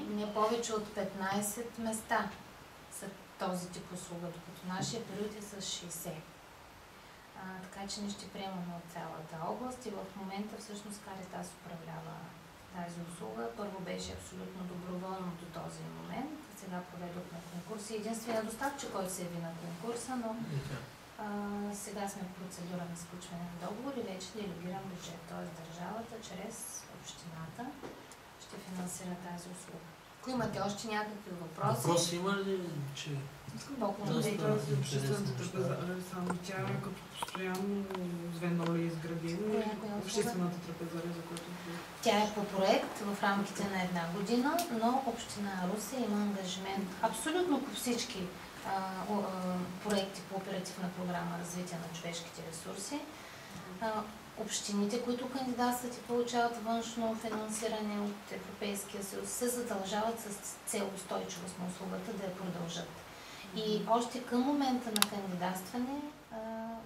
не повече от 15 места са този тип услуга, докато нашия период е с 60. Така че ние ще приемаме от цялата област и в момента всъщност Каритас управлява тази услуга. Първо беше абсолютно доброволно до този момент. Сега проведохме конкурси. Единственият доставчик, който се яви на конкурса, но сега сме в процедура на сключване на договор и вече делегирам бюджет, т.е. държавата чрез общината ще финансира тази услуга. Ако имате още някакви въпроси... Въпроси има ли, че... Само тя като постоянно звено ли изградено обществената трапезария, за която... Тя е по проект в рамките на една година, но Община Русе има ангажимент абсолютно по всички проекти по оперативна програма Развитие на човешките ресурси. Общините, които кандидатстват и получават външно финансиране от Европейския съюз, се задължават с цел устойчивост на услугата да я продължат. И още към момента на кандидатстване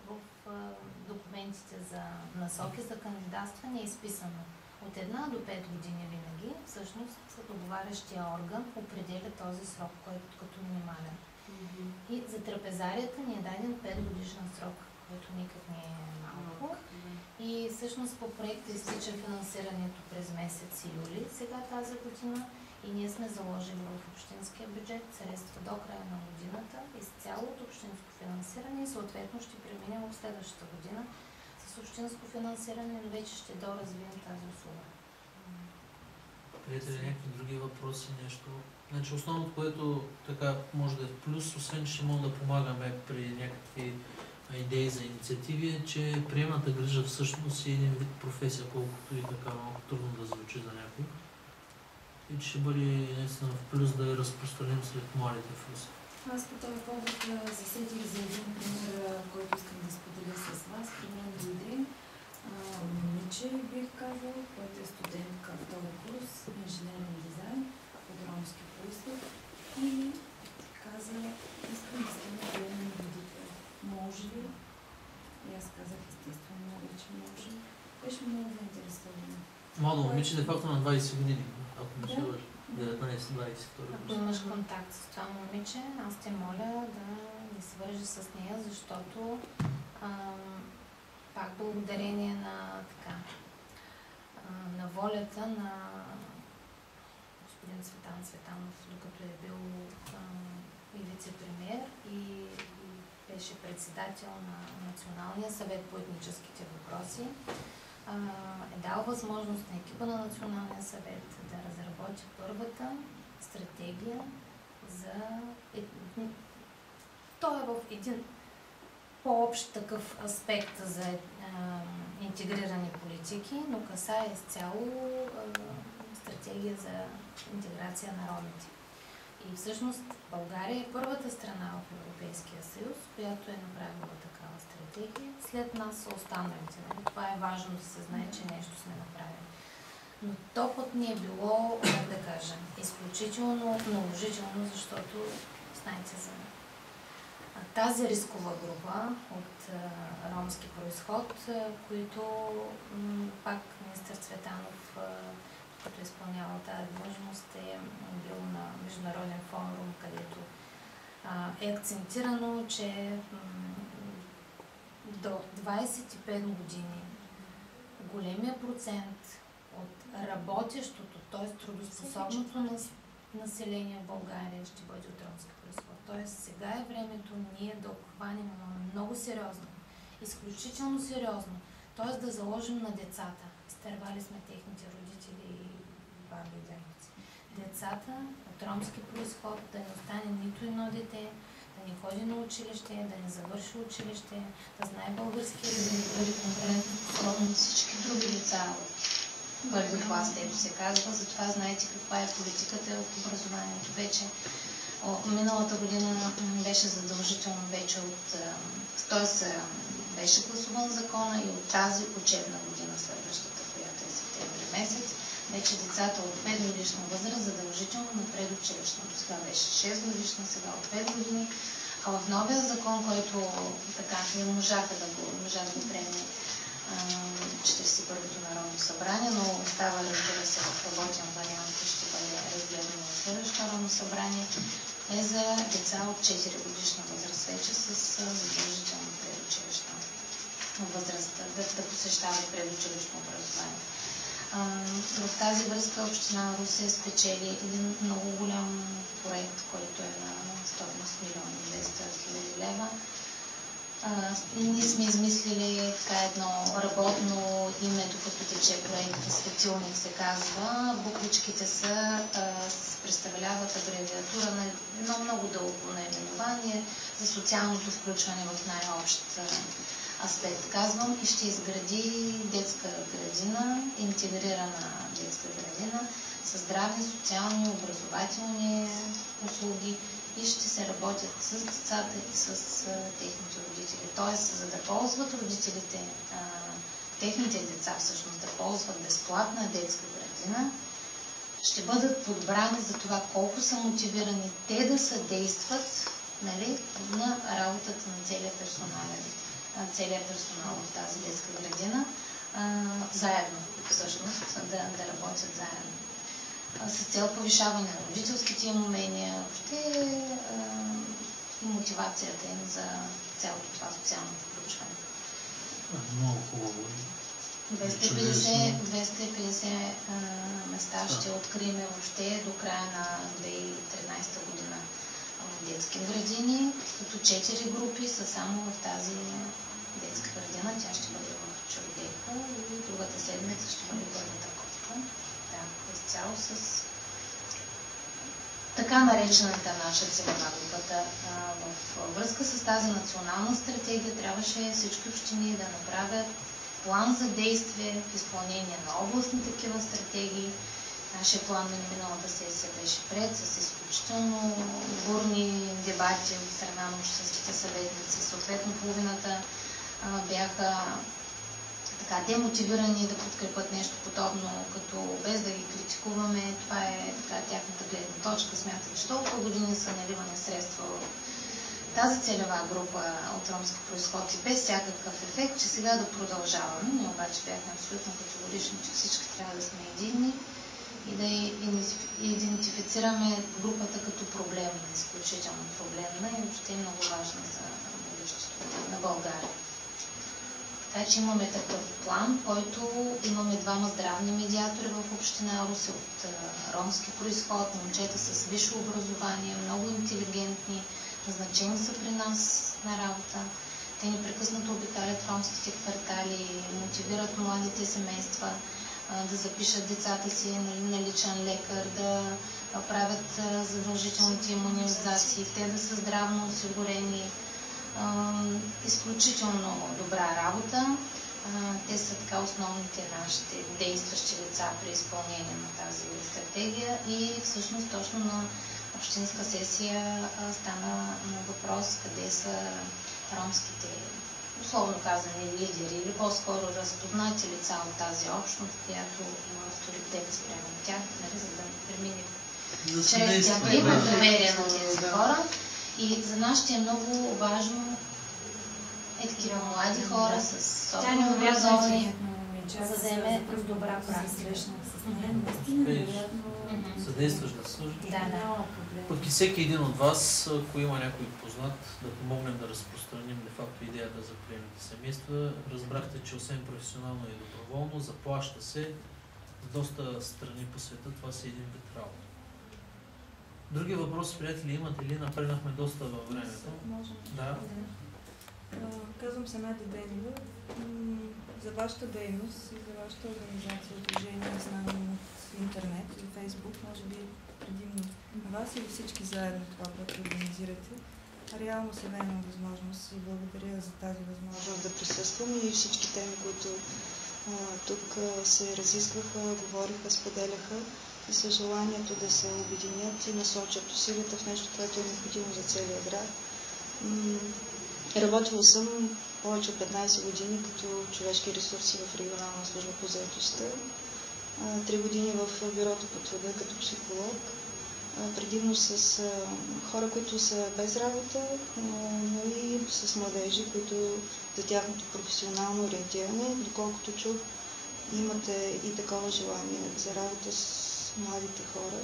в документите за насоки за кандидатстване е изписано от 1 до 5 години винаги. Всъщност договарящия орган определя този срок, който като минимален. И за трапезарията ни е даден 5 годишен срок, който никак не е малко. И всъщност по проекта изтича финансирането през месец юли сега тази година и ние сме заложили в общинския бюджет средства до края на годината изцяло от общинско финансиране и съответно ще преминем в следващата година с общинско финансиране, но вече ще доразвием тази услуга. Приятели, някакви други въпроси, нещо? Значи основното, което така може да е в плюс, освен че ще можем да помагаме при някакви идеи за инициативи, е, че приемната грижа всъщност е един вид професия, колкото и така малко трудно да звучи за някой. И че ще бъде наистина в плюс да я разпространим сред младите в Русе. Аз по този повод засетих за един пример, който искам да споделя с вас. При мен дойде момиче, бих казал, който е студентка втори курс, инженерен дизайн от ромски произход и каза, искам да стана приемен родител. Може ли? И аз казах, естествено, вече може. Беше много заинтересована. Младо момиче, де факто на 20 години, ако не се лъжа. 19-22. Ако имаш контакт с това момиче, аз те моля да ни свържи с нея, защото пак благодарение на волята на господин Цветан Цветанов, докато е бил и вице-премиер и беше председател на Националния съвет по етническите въпроси, е дал възможност на екипа на Националния съвет да разработи първата стратегия за... Той е в един по-общ такъв аспект за интегрирани политики, но касае изцяло стратегия за интеграция на ромите. И всъщност България е първата страна в Европейския съюз, която е направила такава стратегия. След нас са останалите. Това е важно да се знае, че нещо сме направили. Но то път ни е било, да кажем, изключително наложително, защото знаете за тази рискова група от ромски произход, които пак министър Цветанов, като е изпълнявал тази длъжност, е бил на международен форум, където е акцентирано, че до 25 години големия процент от работещото, т.е. трудоспособното население в България ще бъде от ромски произход. Т.е. сега е времето ние да обхванем много сериозно, изключително сериозно, т.е. да заложим на децата. изтървали сме техните родители и баби и дядовци. Децата от ромски произход да не остане нито едно дете, да не ходи на училище, да не завърши училище, да знае български език, да бъде конкурентоспособен. Всички други деца от първи клас, дето се казва, затова знаете каква е политиката в образованието. Вече миналата година беше задължително вече беше гласуван закона и от тази учебна година, следващата, която е септември месец, вече децата от 5 годишна възраст задължително на предучилищното. Сега беше 6 годишна, сега от 5 години. А в новия закон, който така не можаха да го приеме 41-то Народно събрание, но остава, разбира се, в работен вариант и ще бъде разгледано в следващото Народно събрание, е за деца от 4 годишна възраст вече с задължително предучилищна възраст, да посещават предучилищно образование. В тази връзка община Русе спечели един много голям проект, който е на стойност 1 200 000 лева. Ние сме измислили така едно работно име, докато тече проект, Светилник се казва. Буквичките представляват абревиатура на едно много дълго наименование за социалното включване в най-общ аспект, казвам, и ще изгради детска градина, интегрирана детска градина, с здравни, социални, образователни услуги и ще се работят с децата и с техните родители. Тоест, за да ползват родителите, техните деца всъщност да ползват безплатна детска градина, ще бъдат подбрани за това колко са мотивирани те да съдействат, нали, на работата на целия персонал в тази детска градина, заедно всъщност, да работят заедно. С цел повишаване на родителските им умения, въобще и мотивацията им за цялото това социално включване. Много хубаво. 250 места ще открием въобще до края на 2013 година в детски градини, като 4 групи са само в тази детска градина. Тя ще бъде в Чордейка и другата седмица ще бъде първата кофта. Да, изцяло с така наречената наша целева групата. В връзка с тази национална стратегия трябваше всички общини да направят план за действие в изпълнение на областни такива стратегии. Нашия план на миналата сесия беше пред с изключително бурни дебати от страна на общинските съветници. Съответно, половината бяха така демотивирани да подкрепят нещо подобно, като без да ги критикуваме. Това е така тяхната гледна точка. Смятат, че толкова години са наливани средства в тази целева група от ромски произход и без всякакъв ефект, че сега да продължаваме. Ние обаче бяхме абсолютно категорични, че всички трябва да сме единни и да идентифицираме групата като проблемна, изключително проблемна и въобще много важна за бъдещето на България. Така че имаме такъв план, който имаме 2 здравни медиатори в община Русе от ромски произход, момчета с висше образование, много интелигентни, назначени са при нас на работа. Те непрекъснато обикалят ромските квартали, мотивират младите семейства да запишат децата си на личен лекар, да правят задължителните имунизации, те да са здравно осигурени. Изключително добра работа. Те са така основните нашите действащи лица при изпълнение на тази стратегия и всъщност точно на общинска сесия стана въпрос къде са ромските, условно казани, лидери или по-скоро разпознати лица от тази общност, която има авторитет спрямо тях, нали, за да премине чрез тях да има доверие на тези хора. И за нас ще е много важно такива млади хора с особено образование, за да имаме добра практика. Съдействаш да служиш. Пък и всеки един от вас, ако има някой познат, да помогнем да разпространим де-факто идеята за приемните семейства. Разбрахте, че освен професионално и доброволно, заплаща се в доста страни по света. Това си един вид работа. Други въпроси, приятели, имате ли? Напреднахме доста във времето. Да. Казвам се Надя Денева. За вашата дейност и за вашата организация, движение, знам от интернет и Фейсбук, може би предимно на вас или всички заедно това, което организирате. Реално се имам възможност и благодаря за тази възможност да присъствам и всички теми, които тук се разискваха, говориха, споделяха и с желанието да се обединят и насочат усилията в нещо, което е необходимо за целия град. Работила съм повече от 15 години като човешки ресурси в регионална служба по заетостта, 3 години в бюрото по труда като психолог, предимно с хора, които са без работа, но и с младежи, които за тяхното професионално ориентиране, доколкото чух, имате и такова желание за работа с младите хора.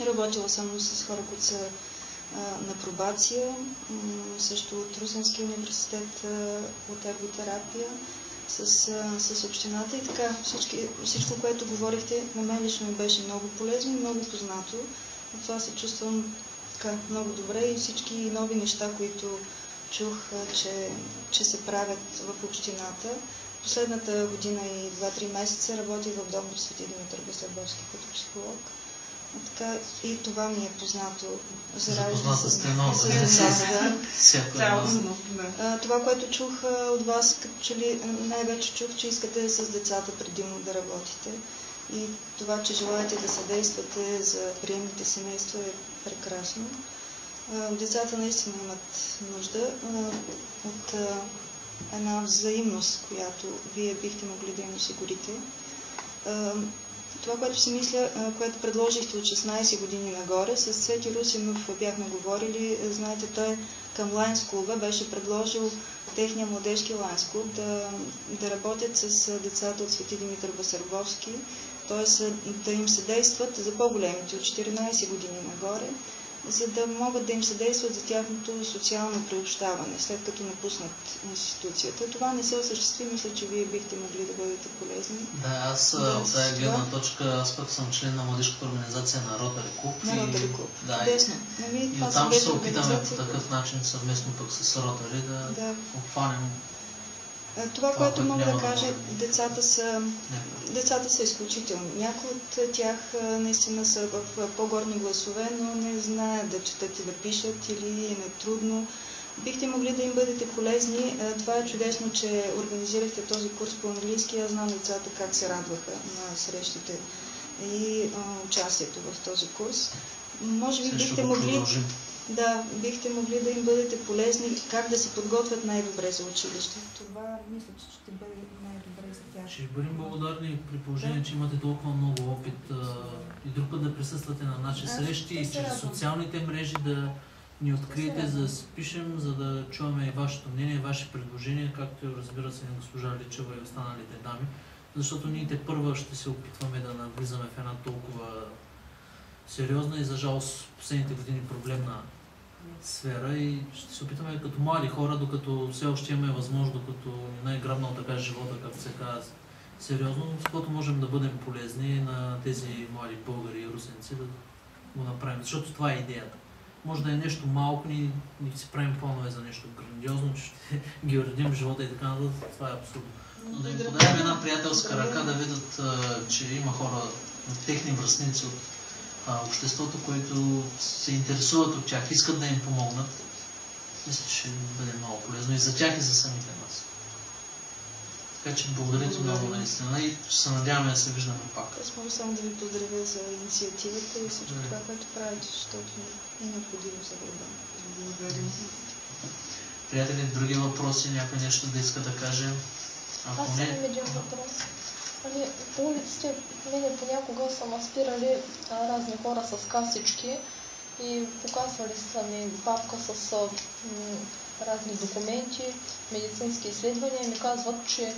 Работила съм с хора, които са на пробация, също от Русенския университет, от ерготерапия, с общината и така. Всичко, което говорихте, на мен лично ми беше много полезно и много познато. От това се чувствам така много добре и всички нови неща, които чух, че се правят в общината. Последната година и 2-3 месеца работих в доктор Свети Димитър Басърбовски като психолог. Така, и това ми е познато за работа с децата. Това, което чух от вас, като че ли най-вече чух, че искате с децата предимно да работите. И това, че желаете да съдействате за приемните семейства е прекрасно. Децата наистина имат нужда от една взаимност, която вие бихте могли да им осигурите. Това, което си мисля, което предложихте от 16 години нагоре, с Цвети Русинов бяхме говорили, знаете, той към Лайнс клуба беше предложил техния младежки Лайнс клуб да работят с децата от Свети Димитър Басърбовски, т.е. да им съдействат за по-големите от 14 години нагоре, за да могат да им съдействат за тяхното социално приобщаване, след като напуснат институцията. Това не се осъществи, мисля, че вие бихте могли да бъдете полезни. Да, аз от тази гледна точка, аз пък съм член на младежката организация на Ротари клуб. На Ротари клуб. Да, Десно. И оттам ще се опитаме по такъв начин съвместно пък с Ротари да обхванем. Това, което мога да кажа, децата са изключителни. Някои от тях наистина са в по-горни гласове, но не знаят да четат и да пишат или им е трудно. Бихте могли да им бъдете полезни. Това е чудесно, че организирахте този курс по английски. Аз знам децата как се радваха на срещите и участието в този курс. Може би бихте могли да им бъдете полезни, как да се подготвят най-добре за училище. Това мисля, че ще бъде най-добре за тях. Ще бъдем благодарни при положение, че имате толкова много опит и друг път да присъствате на наши срещи и чрез социалните мрежи да ни откриете, за да се пишем, за да чуваме и вашето мнение, ваши предложения, както разбира се на госпожа Личева и останалите дами, защото ние те първа ще се опитваме да навлизаме в една толкова сериозна и за жалост последните години проблемна сфера и ще се опитаме като млади хора, докато все още имаме възможност, докато не е грабнал така живота, както се казва, сериозно, защото можем да бъдем полезни на тези млади българи и русенци да го направим, защото това е идеята. Може да е нещо малко, ние си правим планове за нещо грандиозно, че ще ги уредим в живота и така нататък, това е абсурдно. Но да им подадем една приятелска ръка, да видят, че има хора, техни връстници от обществото, които се интересуват от тях, искат да им помогнат. Мисля, че ще бъде много полезно и за тях, и за самите нас. Така че благодаря много наистина и ще се надяваме да се виждаме пак. Аз мога само да ви поздравя за инициативата и всичко това, което правите, защото е необходимо за града. Благодаря. Приятели, други въпроси, някой нещо да иска да каже? Аз имам един въпрос. По улиците мене понякога са ме спирали разни хора с касички и показвали са ми папка с разни документи, медицински изследвания и ми казват, че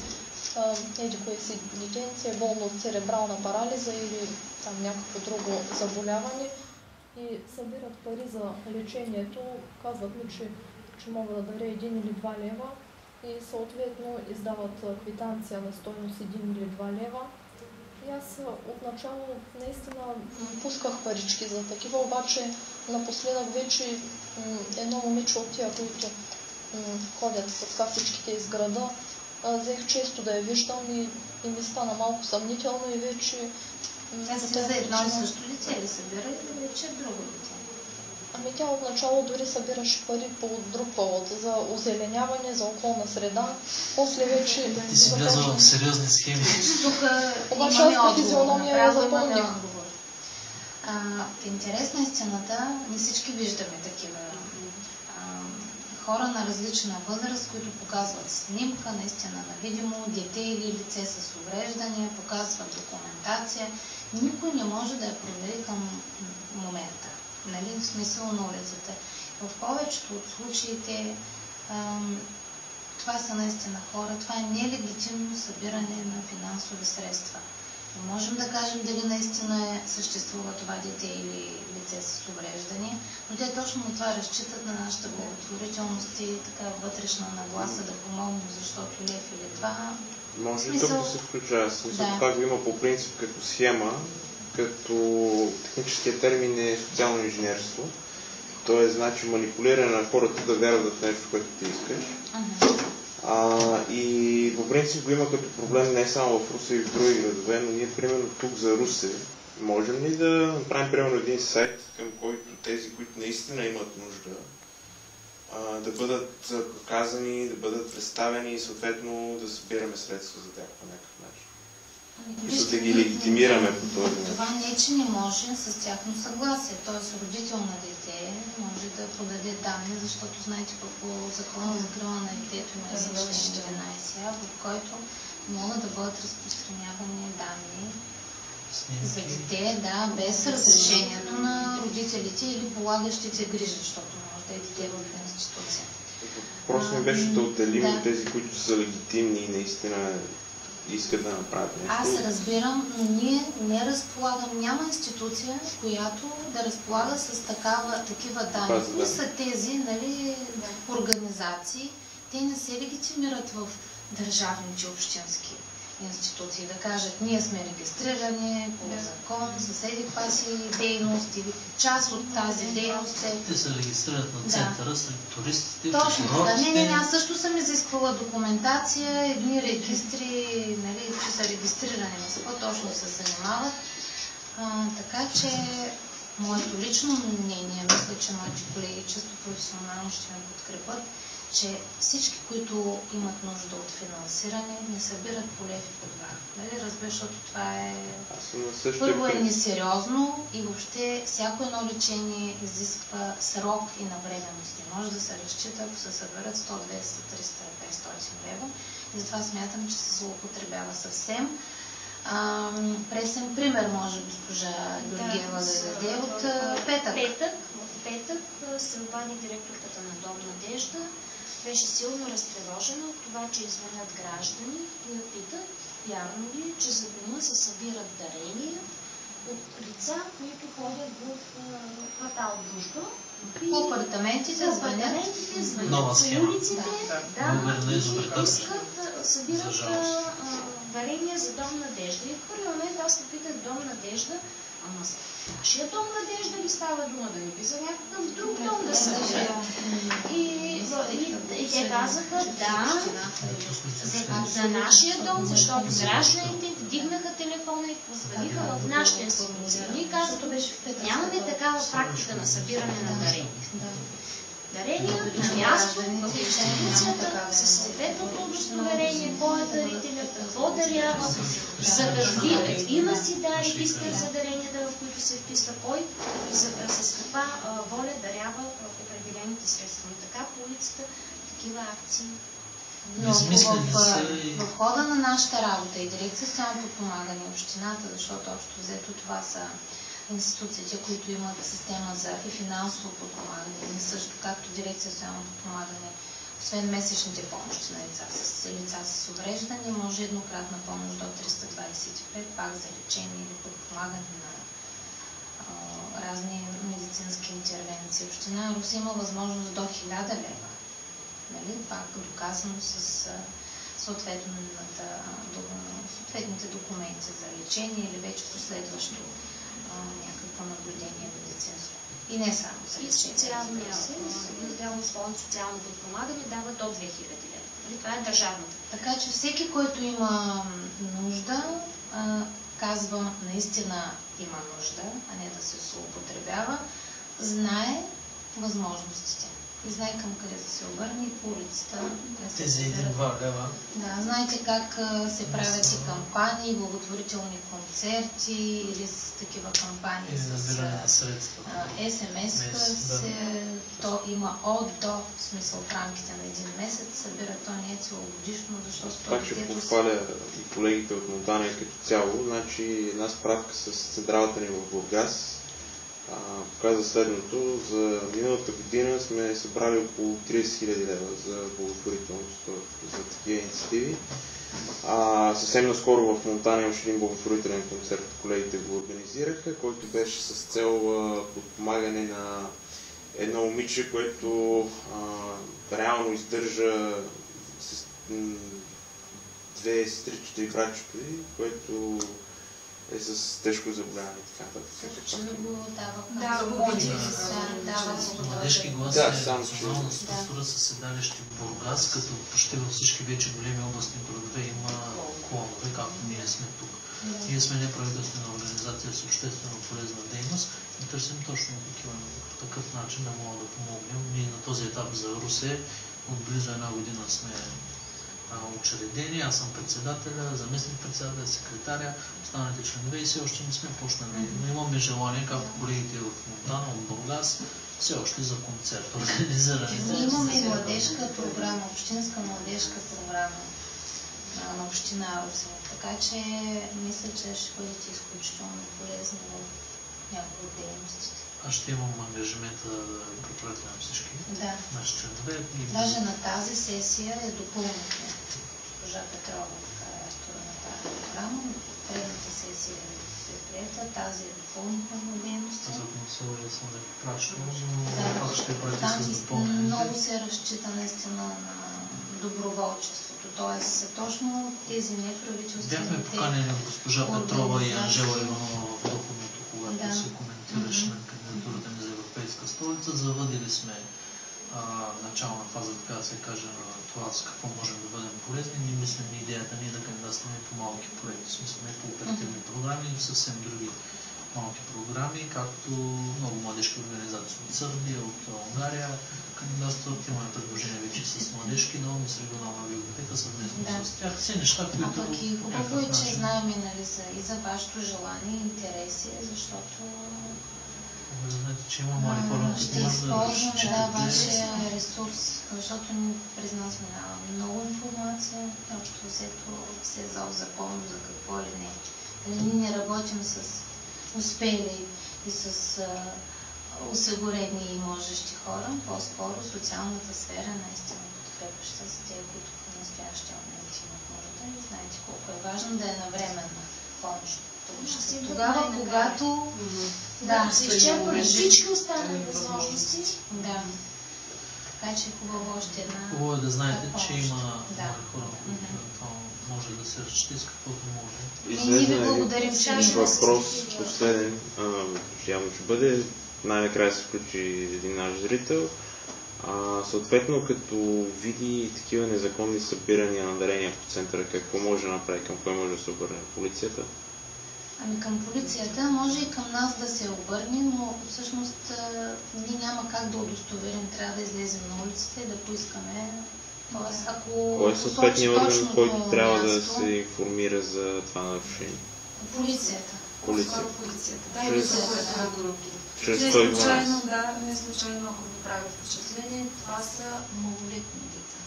кое си детенце е болно от церебрална парализа или там някакво друго заболяване и събират пари за лечението. Казват ми, че мога да даря 1 или 2 лева. И съответно издават квитанция на стойност 1 или 2 лева. И аз отначало наистина пусках парички за такива, обаче напоследък вече едно момиче от тия, които ходят с касичките из града, взех често да я виждам и ми стана малко съмнително и вече... Тя се за едно и също дете ли събира или вече друго дете? Ами тя отначало дори събираше пари по друг повод, за озеленяване, за околна среда. После вече... Ти си влязла в сериозни схеми. Тук обаче аз по физиономия я запомних. В интерес на истината, ние всички виждаме такива хора на различна възраст, които показват снимка, наистина на видимо, дете или лице с увреждания, показват документация. Никой не може да я провери към момента. Нали, в смисъл на улицата. В повечето от случаите това са наистина хора, това е нелегитимно събиране на финансови средства. Не можем да кажем дали наистина съществува това дете или лице с увреждане, но те точно на това разчитат, на нашата благотворителност и така вътрешна нагласа да помогнем, защото лев или два. Може ли тук да се включва? Това го има по принцип като схема, като техническия термин е социално инженерство. Т.е. значи манипулиране на хората да вярват в нещо, което ти искаш. И по принцип го има като проблем не само в Русе и в други градове, но ние примерно тук за Русе можем ли да направим примерно един сайт, към който тези, които наистина имат нужда, да бъдат показани, да бъдат представени и съответно да събираме средства за тях по някакъв начин? И да ги легитимираме по този начин. Това не, че не може с тяхно съгласие. Т.е. родител на дете може да подаде данни, защото знаете по закона за закрила на детето има различни 14, в който могат да бъдат разпространявани данни за дете, без разрешението на родителите или полагащите грижи, защото може да е дете в институция. Просто ми беше да отделим тези, които са легитимни и наистина искат да направят нещо. Аз разбирам, но ние не разполагам, няма институция, която да разполага с такива данни. Кои са тези организации? Те не се легитимират в държавните общински институции. Да кажат, ние сме регистрирани по закон, с еди-каква си дейност или част от тази дейност. Те се регистрират на центъра сред туристите, точно, аз също съм изисквала документация, едни регистри, че са регистрирани, не са по-точно се занимават. Така че моето лично мнение, мисля, че моите колеги чисто професионално ще ме подкрепят, че всички, които имат нужда от финансиране, не събират по лев и по два. Разбира, защото това е... Първо е несериозно и въобще всяко едно лечение изисква срок и навременност. Не може да се разчита, ако се съберат 100, 200, 300, 500 лева. И затова смятам, че се злоупотребява съвсем. Пресен пример може госпожа Георгиева да даде от петък. В петък Силвани, директорката на Дом Надежда, беше силно разтревожена от това, че извънят граждани и я питат, вярно ли, че за дома се събират дарения от лица, които ходят в квартал Дружба. По апартаментите звънят по улиците, събират дарения за Дом Надежда. И в първи момент аз попитах Дом Надежда, ама нашия Дом Надежда ли става дума, да не би за някакъв друг дом да събира? И те казаха, за нашия дом, защото гражданите вдигнаха телефона и позвониха в нашата институция. Ние казаха, нямаме такава практика на събиране на дарения. Дарения на място в институцията със съответното удостоверение, кой е дарителят, какво дарява, за какви има си регистър за даренията, в които се вписва кой и с каква воля дарява определените средства. Но така по улицата такива акции. Но в хода на нашата работа и дирекция социално подпомагане общината, защото общо взето това са институциите, които имат система за и финансово подпомагане, и също както дирекция социално подпомагане, освен месечните помощи на лица с увреждане, може еднократна помощ до 325, пак за лечение или подпомагане на разни медицински интервенции. Община Русе има възможност до 1000 лева. Пак доказано с съответните документи за лечение или вече последващо някакво наблюдение медицинско. И не само за И лечение. социалния отделен фонд социално подпомагане дава до 2000 лева. Това е държавната. Така че всеки, който има нужда, казвам, наистина има нужда, а не да се злоупотребява, знае възможностите. И знае към къде да се обърне и по улицата. Тези 1-2 лева. Да, знаете как се правят и кампании, благотворителни концерти или с такива кампании с СМС-ка. То има от до, в смисъл в рамките на един месец, събира, то не е целогодишно, защото това ще похваля и колегите от Монтана като цяло. Значи една справка с централата ни в Бургас показва следното. За миналата година сме събрали около 30 000 лева за благотворителност за такива инициативи. Съвсем наскоро в Монтана имаше един благотворителен концерт, колегите го организираха, който беше с цел подпомагане на едно момиче, което реално издържа с 2 сестричета и братчето, което е с тежко заболяване и така Младежки глас е национална структура със седалище в Бургас, като почти във всички вече големи областни градове има клонове, както ние сме тук. Ние сме неправителствена организация с обществено полезна дейност и търсим точно такъв начин да мога да помогнем. Ние на този етап за Русе от близо 1 година сме учредени, аз съм председателя, заместник-председателя, секретаря, останалите членове и все още не сме почнали. Но имаме желание, както колегите от Монтана, от Бургас, все още за концерт. Ние имаме и младежка програма, общинска младежка програма на община Русе. Така че мисля, че ще бъдете изключително полезни в някои от дейностите. Аз ще имам ангажимента да препратвам всички наши членове. Даже на тази сесия е допълнихме. Госпожа Петрова е автора на тази програма. Предната сесия е приета, тази е допълнихме на дейността. За консолия съм да пращам, но пак ще прати с допълнение. Много се разчита наистина на доброволчеството. Тоест точно тези неправителствени... Бяхме поканени от госпожа Петрова и Анжела Иванова в Духовното, когато се коментираше на кандидатурата ни за Европейска столица. Завъдили сме начална фаза, така да се каже, на това с какво можем да бъдем полезни. Ние мислим идеята ни да кандидатстваме по малки проекти, в смисъл не по оперативни програми, но съвсем други малки програми, както много младежки организации от Сърбия, от Унгария кандидатстват. Имаме предложение вече с младежки дом и с регионална библиотека съвместно с тях. Все неща, които... А пък и хубаво е, че знаем и за вашето желание и интереси, защото... Да знаете, че има млади хора, ще използваме вашия ресурс, защото през нас минава много информация, общо взето се за закон, за какво ли не. Ние не работим с успели и с осигурени и можещи хора, по-скоро социалната сфера наистина подкрепяща за тези, които в настоящия момент имат нужда. И знаете колко е важно да е навременна помощ. Тогава, когато изчерпали всички останали възможности. Да. Така че хубаво още една... Хубаво е да знаете, че има хора, които може да се разчита с каквото може. И ние ви благодарим, че въпрос последен, явно ще бъде. Най-накрая се включи един наш зрител. Съответно, като види такива незаконни събирания на дарения по центъра, какво може да направи, към кой може да се обърне? Полицията? Ами към полицията може и към нас да се обърне, но всъщност ние няма как да удостоверим. Трябва да излезем на улицата и да поискаме. Тоест, ако кой е съответният орган, който трябва да се информира за това нарушение? Полицията. Полицията. Чрез не случайно, не случайно, ако ви прави впечатление, това са малолетни деца.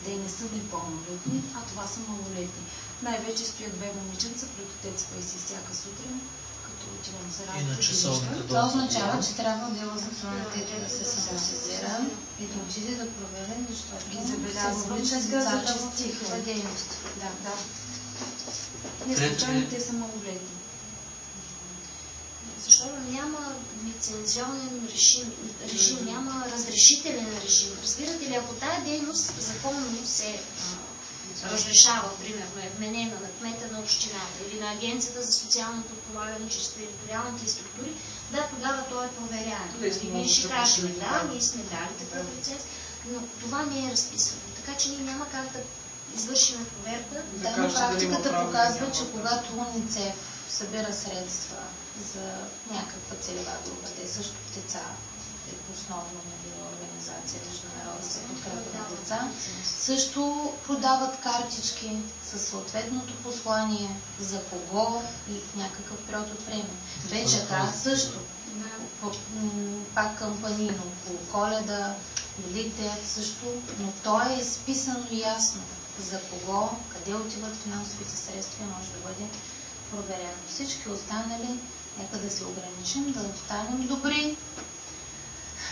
Те не са непълнолетни, а това са малолетни. Най-вече стоят 2 момиченца пред отец си всяка сутрин, като отивам за работа. Това означава, че трябва дело за това на детето да се самосезира и да отиде да провери, защото и забелязвам, че децата в тиха дейност. Да. Не случайно те са малолетни. Защото няма лицензионен режим, няма разрешителен режим. Разбирате ли, ако тая дейност законно се разрешава, примерно, е вменена на кмета на общината или на Агенцията за социално подпомагане чрез териториалните структури, да, тогава той е проверяем. Вие ще кажете, да, ние сме дали такъв лиценз, но това не е разписано. Така че ние няма как да извършим проверка. Да, но практиката показва, че когато УНИЦЕФ събира средства за някаква целева група, те също деца, основно организация Международна за подкрепа на деца, също продават картички със съответното послание за кого и в някакъв период от време. БЧК също. Пак кампанийно по Коледа, Великден също, но то е изписано ясно за кого, къде отиват финансовите средства, може да бъде проверено. Всички останали, нека да се ограничим, да останем добри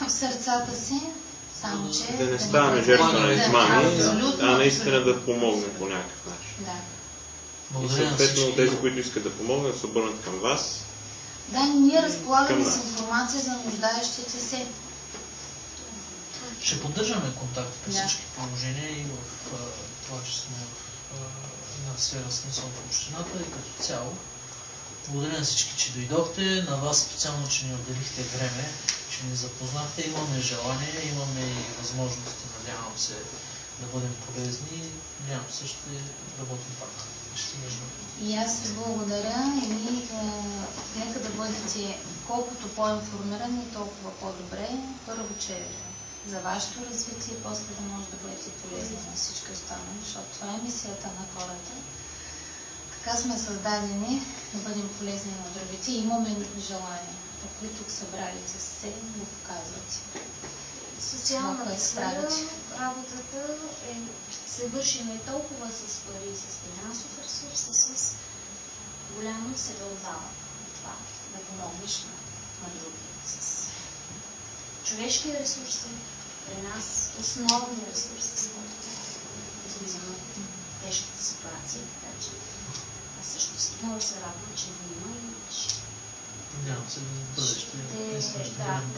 в сърцата си, само че... Да не ставаме жертва на измами, а наистина да помогнем по някакъв начин. Да. И съответно тези, които искат да помогнат, се обърнат към вас. Да, ние разполагаме с информация за нуждаещите се. Ще поддържаме контакт при всички положения и в това, че сме в една сфера смисъл в общината и като цяло. Благодаря на всички, че дойдохте, на вас специално, че ни отделихте време, че ни запознахте. Имаме желание, имаме и възможности, надявам се, да бъдем полезни. Надявам се, ще работим пак. И аз ви благодаря и нека да бъдете колкото по-информирани, толкова по-добре. Първо, че за вашето развитие, после да може да бъдете полезни на всички останали, защото това е мисията на хората. Така сме създадени да бъдем полезни на другите и имаме желание. Ако тук събралите се, го показвате. Социалната сфера, работата се върши не толкова с пари и с финансов ресурс, а с голямо себеотдава на това, да помогнеш на други. С човешки ресурси, при нас основни ресурси, с които излизаме от тежката ситуация, така че аз също много се радвам, че ви има и надявам се да бъдеще.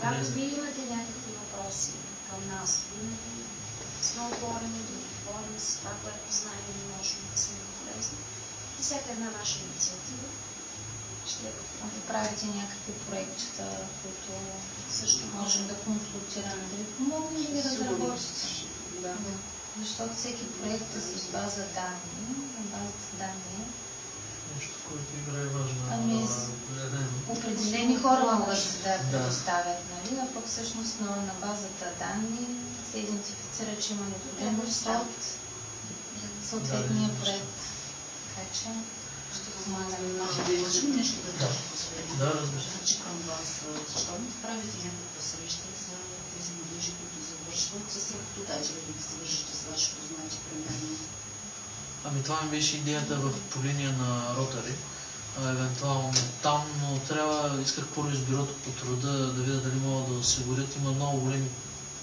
Когато вие имате някакви въпроси към нас, сме отворени да отговорим с това, което знаем и можем да сме полезни. И всяка една наша инициатива ще правите някакви проектчета, които също можем да консултираме, да ви помогнем да ги разработите. Защото всеки проект е с база данни. На базата данни нещо, което играе важна определени хора могат да предоставят, нали? А пък всъщност на базата данни се идентифицира, че има необходимост от съответния проект. Така че ще помагаме много. Нещо да разбира. Значи към вас, защо не правите някаква среща за тези младежи, които завършват с работодатели, да се вършите с ваши познати примерно? Ами това ми беше идеята по линия на Ротари. Евентуално там, но трябва, исках първо из бюрото по труда да видя дали могат да осигурят. Има много големи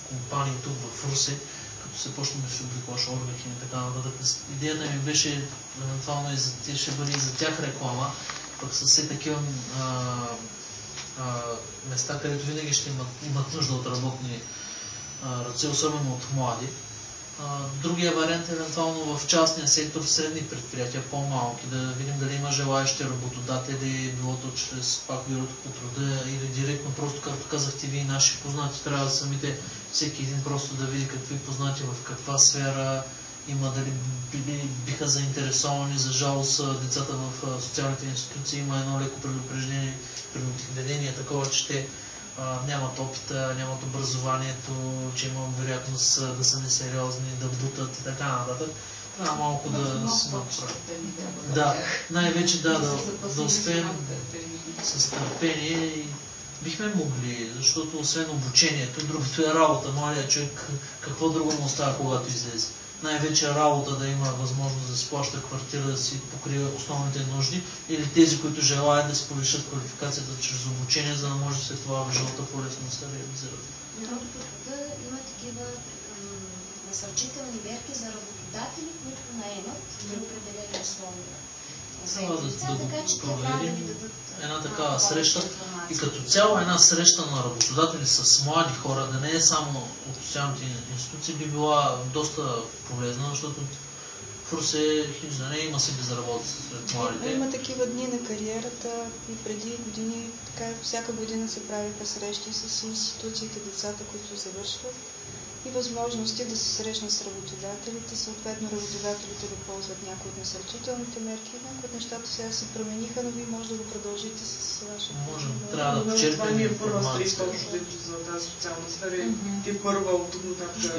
компании тук в Русе, като се почне да се обликваш Орбехим и така нататък. Идеята ми беше евентуално и ще бъде и за тях реклама, пък са все такива места, където винаги ще имат нужда от работни ръце, особено от млади. Другия вариант е евентуално в частния сектор, средни предприятия, по-малки, да видим дали има желаящи работодатели, било то чрез пак бюрото по труда или директно, просто както казахте вие, наши познати, трябва да самите всеки един просто да види какви познати в каква сфера има, дали биха заинтересовани. За жалост децата в социалните институции има едно леко предупреждение, предупреждение такова, че те нямат опита, нямат образованието, че има вероятност да са несериозни, да бутат и така нататък. Трябва малко да се направи. Да, най-вече да успеем с търпение и бихме могли, защото освен обучението, другото е работа. Младият човек какво друго му остава, когато излезе? Най-вече работа, да има възможност да си плаща квартира, да си покрива основните нужди, или тези, които желаят да си повишат квалификацията чрез обучение, за да може след това в живота по-лесно да се реализират. Бюрото по труда има такива насърчителни мерки за работодатели, които наемат при определени условия. Така че проведем една такава среща и като цяло една среща на работодатели с млади хора, да не е само от социалните институции, би била доста полезна, защото в Русе има си безработица сред младите. Има такива дни на кариерата и преди години, така всяка година се правиха срещи с институциите, децата, които завършват и възможности да се срещнат с работодателите, съответно работодателите да ползват някои от насърчителните мерки. Някои от нещата сега се промениха, но вие може да го продължите с вашето. Можем, трябва да почерпим. Това ни е първа среща за тази социална сфера и ти първа от тук нататък.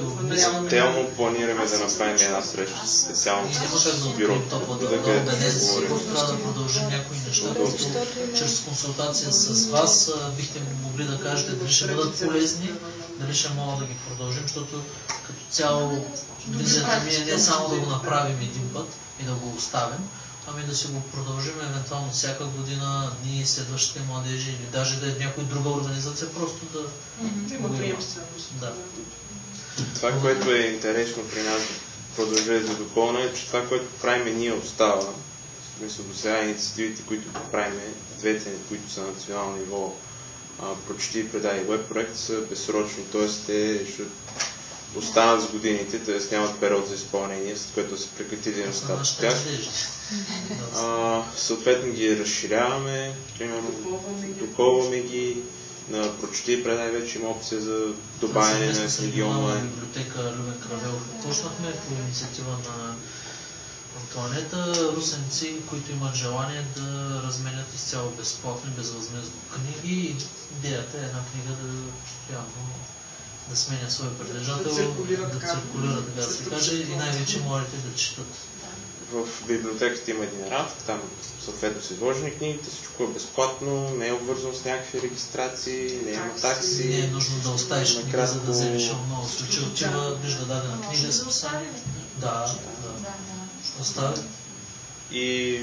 Отделно планираме да направим една среща специално с бюрото. Трябва да продължим някои неща, които чрез консултация с вас бихте могли да кажете дали ще бъдат полезни, дали ще мога да ги продължим, защото като цяло визията ми е не само да го направим един път и да го оставим, ами да си го продължим евентуално всяка година, ние, следващите младежи или даже да е някоя друга организация, просто да... Има приемственост. Да. Това, което е интересно при нас, продължа да допълня, е, че това, което правим ние остава. Мисля, до сега инициативите, които правим, двете, които са на национално ниво, Прочети и предай веб проект, са безсрочни, т.е. те ще останат с годините, т.е. нямат период за изпълнение, след което се прекрати дейността от тях. Съответно ги разширяваме, примерно допълваме ги. На Прочети и предай вече има опция за добавяне на книги онлайн. Библиотека Любен Кравелов почнахме по инициатива на Антоанета, русенци, които имат желание да разменят изцяло безплатно и безвъзмездно книги. Идеята е една книга да сменя своя притежател, да циркулира, така да се каже, и най-вече младите да четат. В библиотеката има един рафт, там съответно са изложени книгите, всичко е безплатно, не е обвързано с някакви регистрации, не има такси. Не е нужно да оставиш книга, за да вземеш много случаи. Отива, вижда дадена книга, са писани. Да. Оставя. И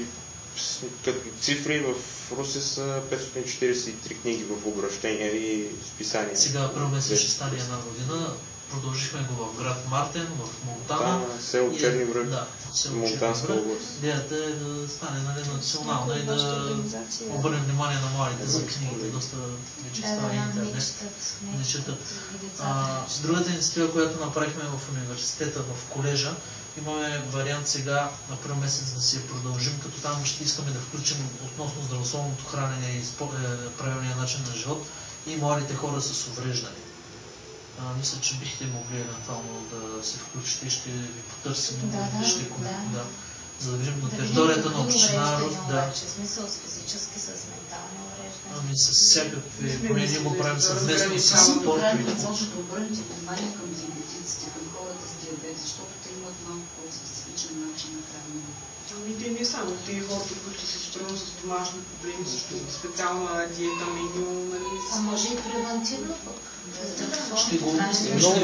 като цифри в Русе са 543 книги в обращение и списания. Сега първо месец ще стане една година. Продължихме го в град Мартен, в Монтана. Село Черни бръг, Монтанска област. Идеята е да стане национална и да обърнем внимание на младите за книгите. Доста вече става интернет. Не четат. Другата инициатива, която направихме в университета, в колежа, имаме вариант сега на първи месец да си продължим, като там ще искаме да включим относно здравословното хранене и правилния начин на живот и младите хора с увреждане. Мисля, че бихте могли евентуално да се включите и ще ви потърсим. За да видим на територията на община Русе. В смисъл с физически, с ментални увреждания. Ами с всякакви, поне ние го правим съвместно с спорт. Може да обърнете внимание към диабетиците, към хората с диабет, защото те имат малко по-специфичен начин на хранене. Ами те не само тези хората, които се справят с домашни проблеми, също специална диета, меню, нали? А може и превентивно пък. Ще го обмислим, ще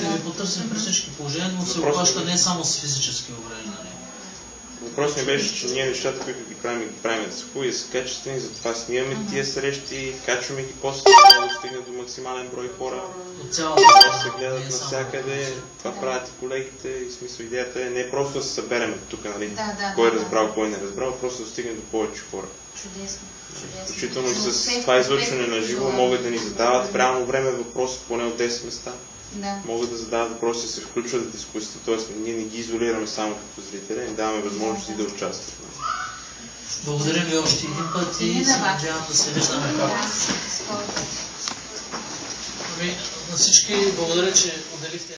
ви потърсим при всички положения, но се обхваща не само с физически увреждания. Въпросът ми беше, че ние нещата, които ги правим са хубави, са качествени, затова снимаме тия срещи, качваме ги после, да достигнат до максимален брой хора. Да се гледат навсякъде, това правят и колегите, и смисъл идеята е не просто да се съберем тук, нали, кой е разбрал, кой не е разбрал, просто да стигне до повече хора. Чудесно. Включително и с това извършване на живо могат да ни задават в реално време въпроси поне от 10 места. Могат да задават въпроси и се включват в дискусията, т.е. ние не ги изолираме само като зрители, ни даваме възможности да участват. Благодаря ви още един път и се надявам да се виждаме пак. На всички благодаря, че отделихте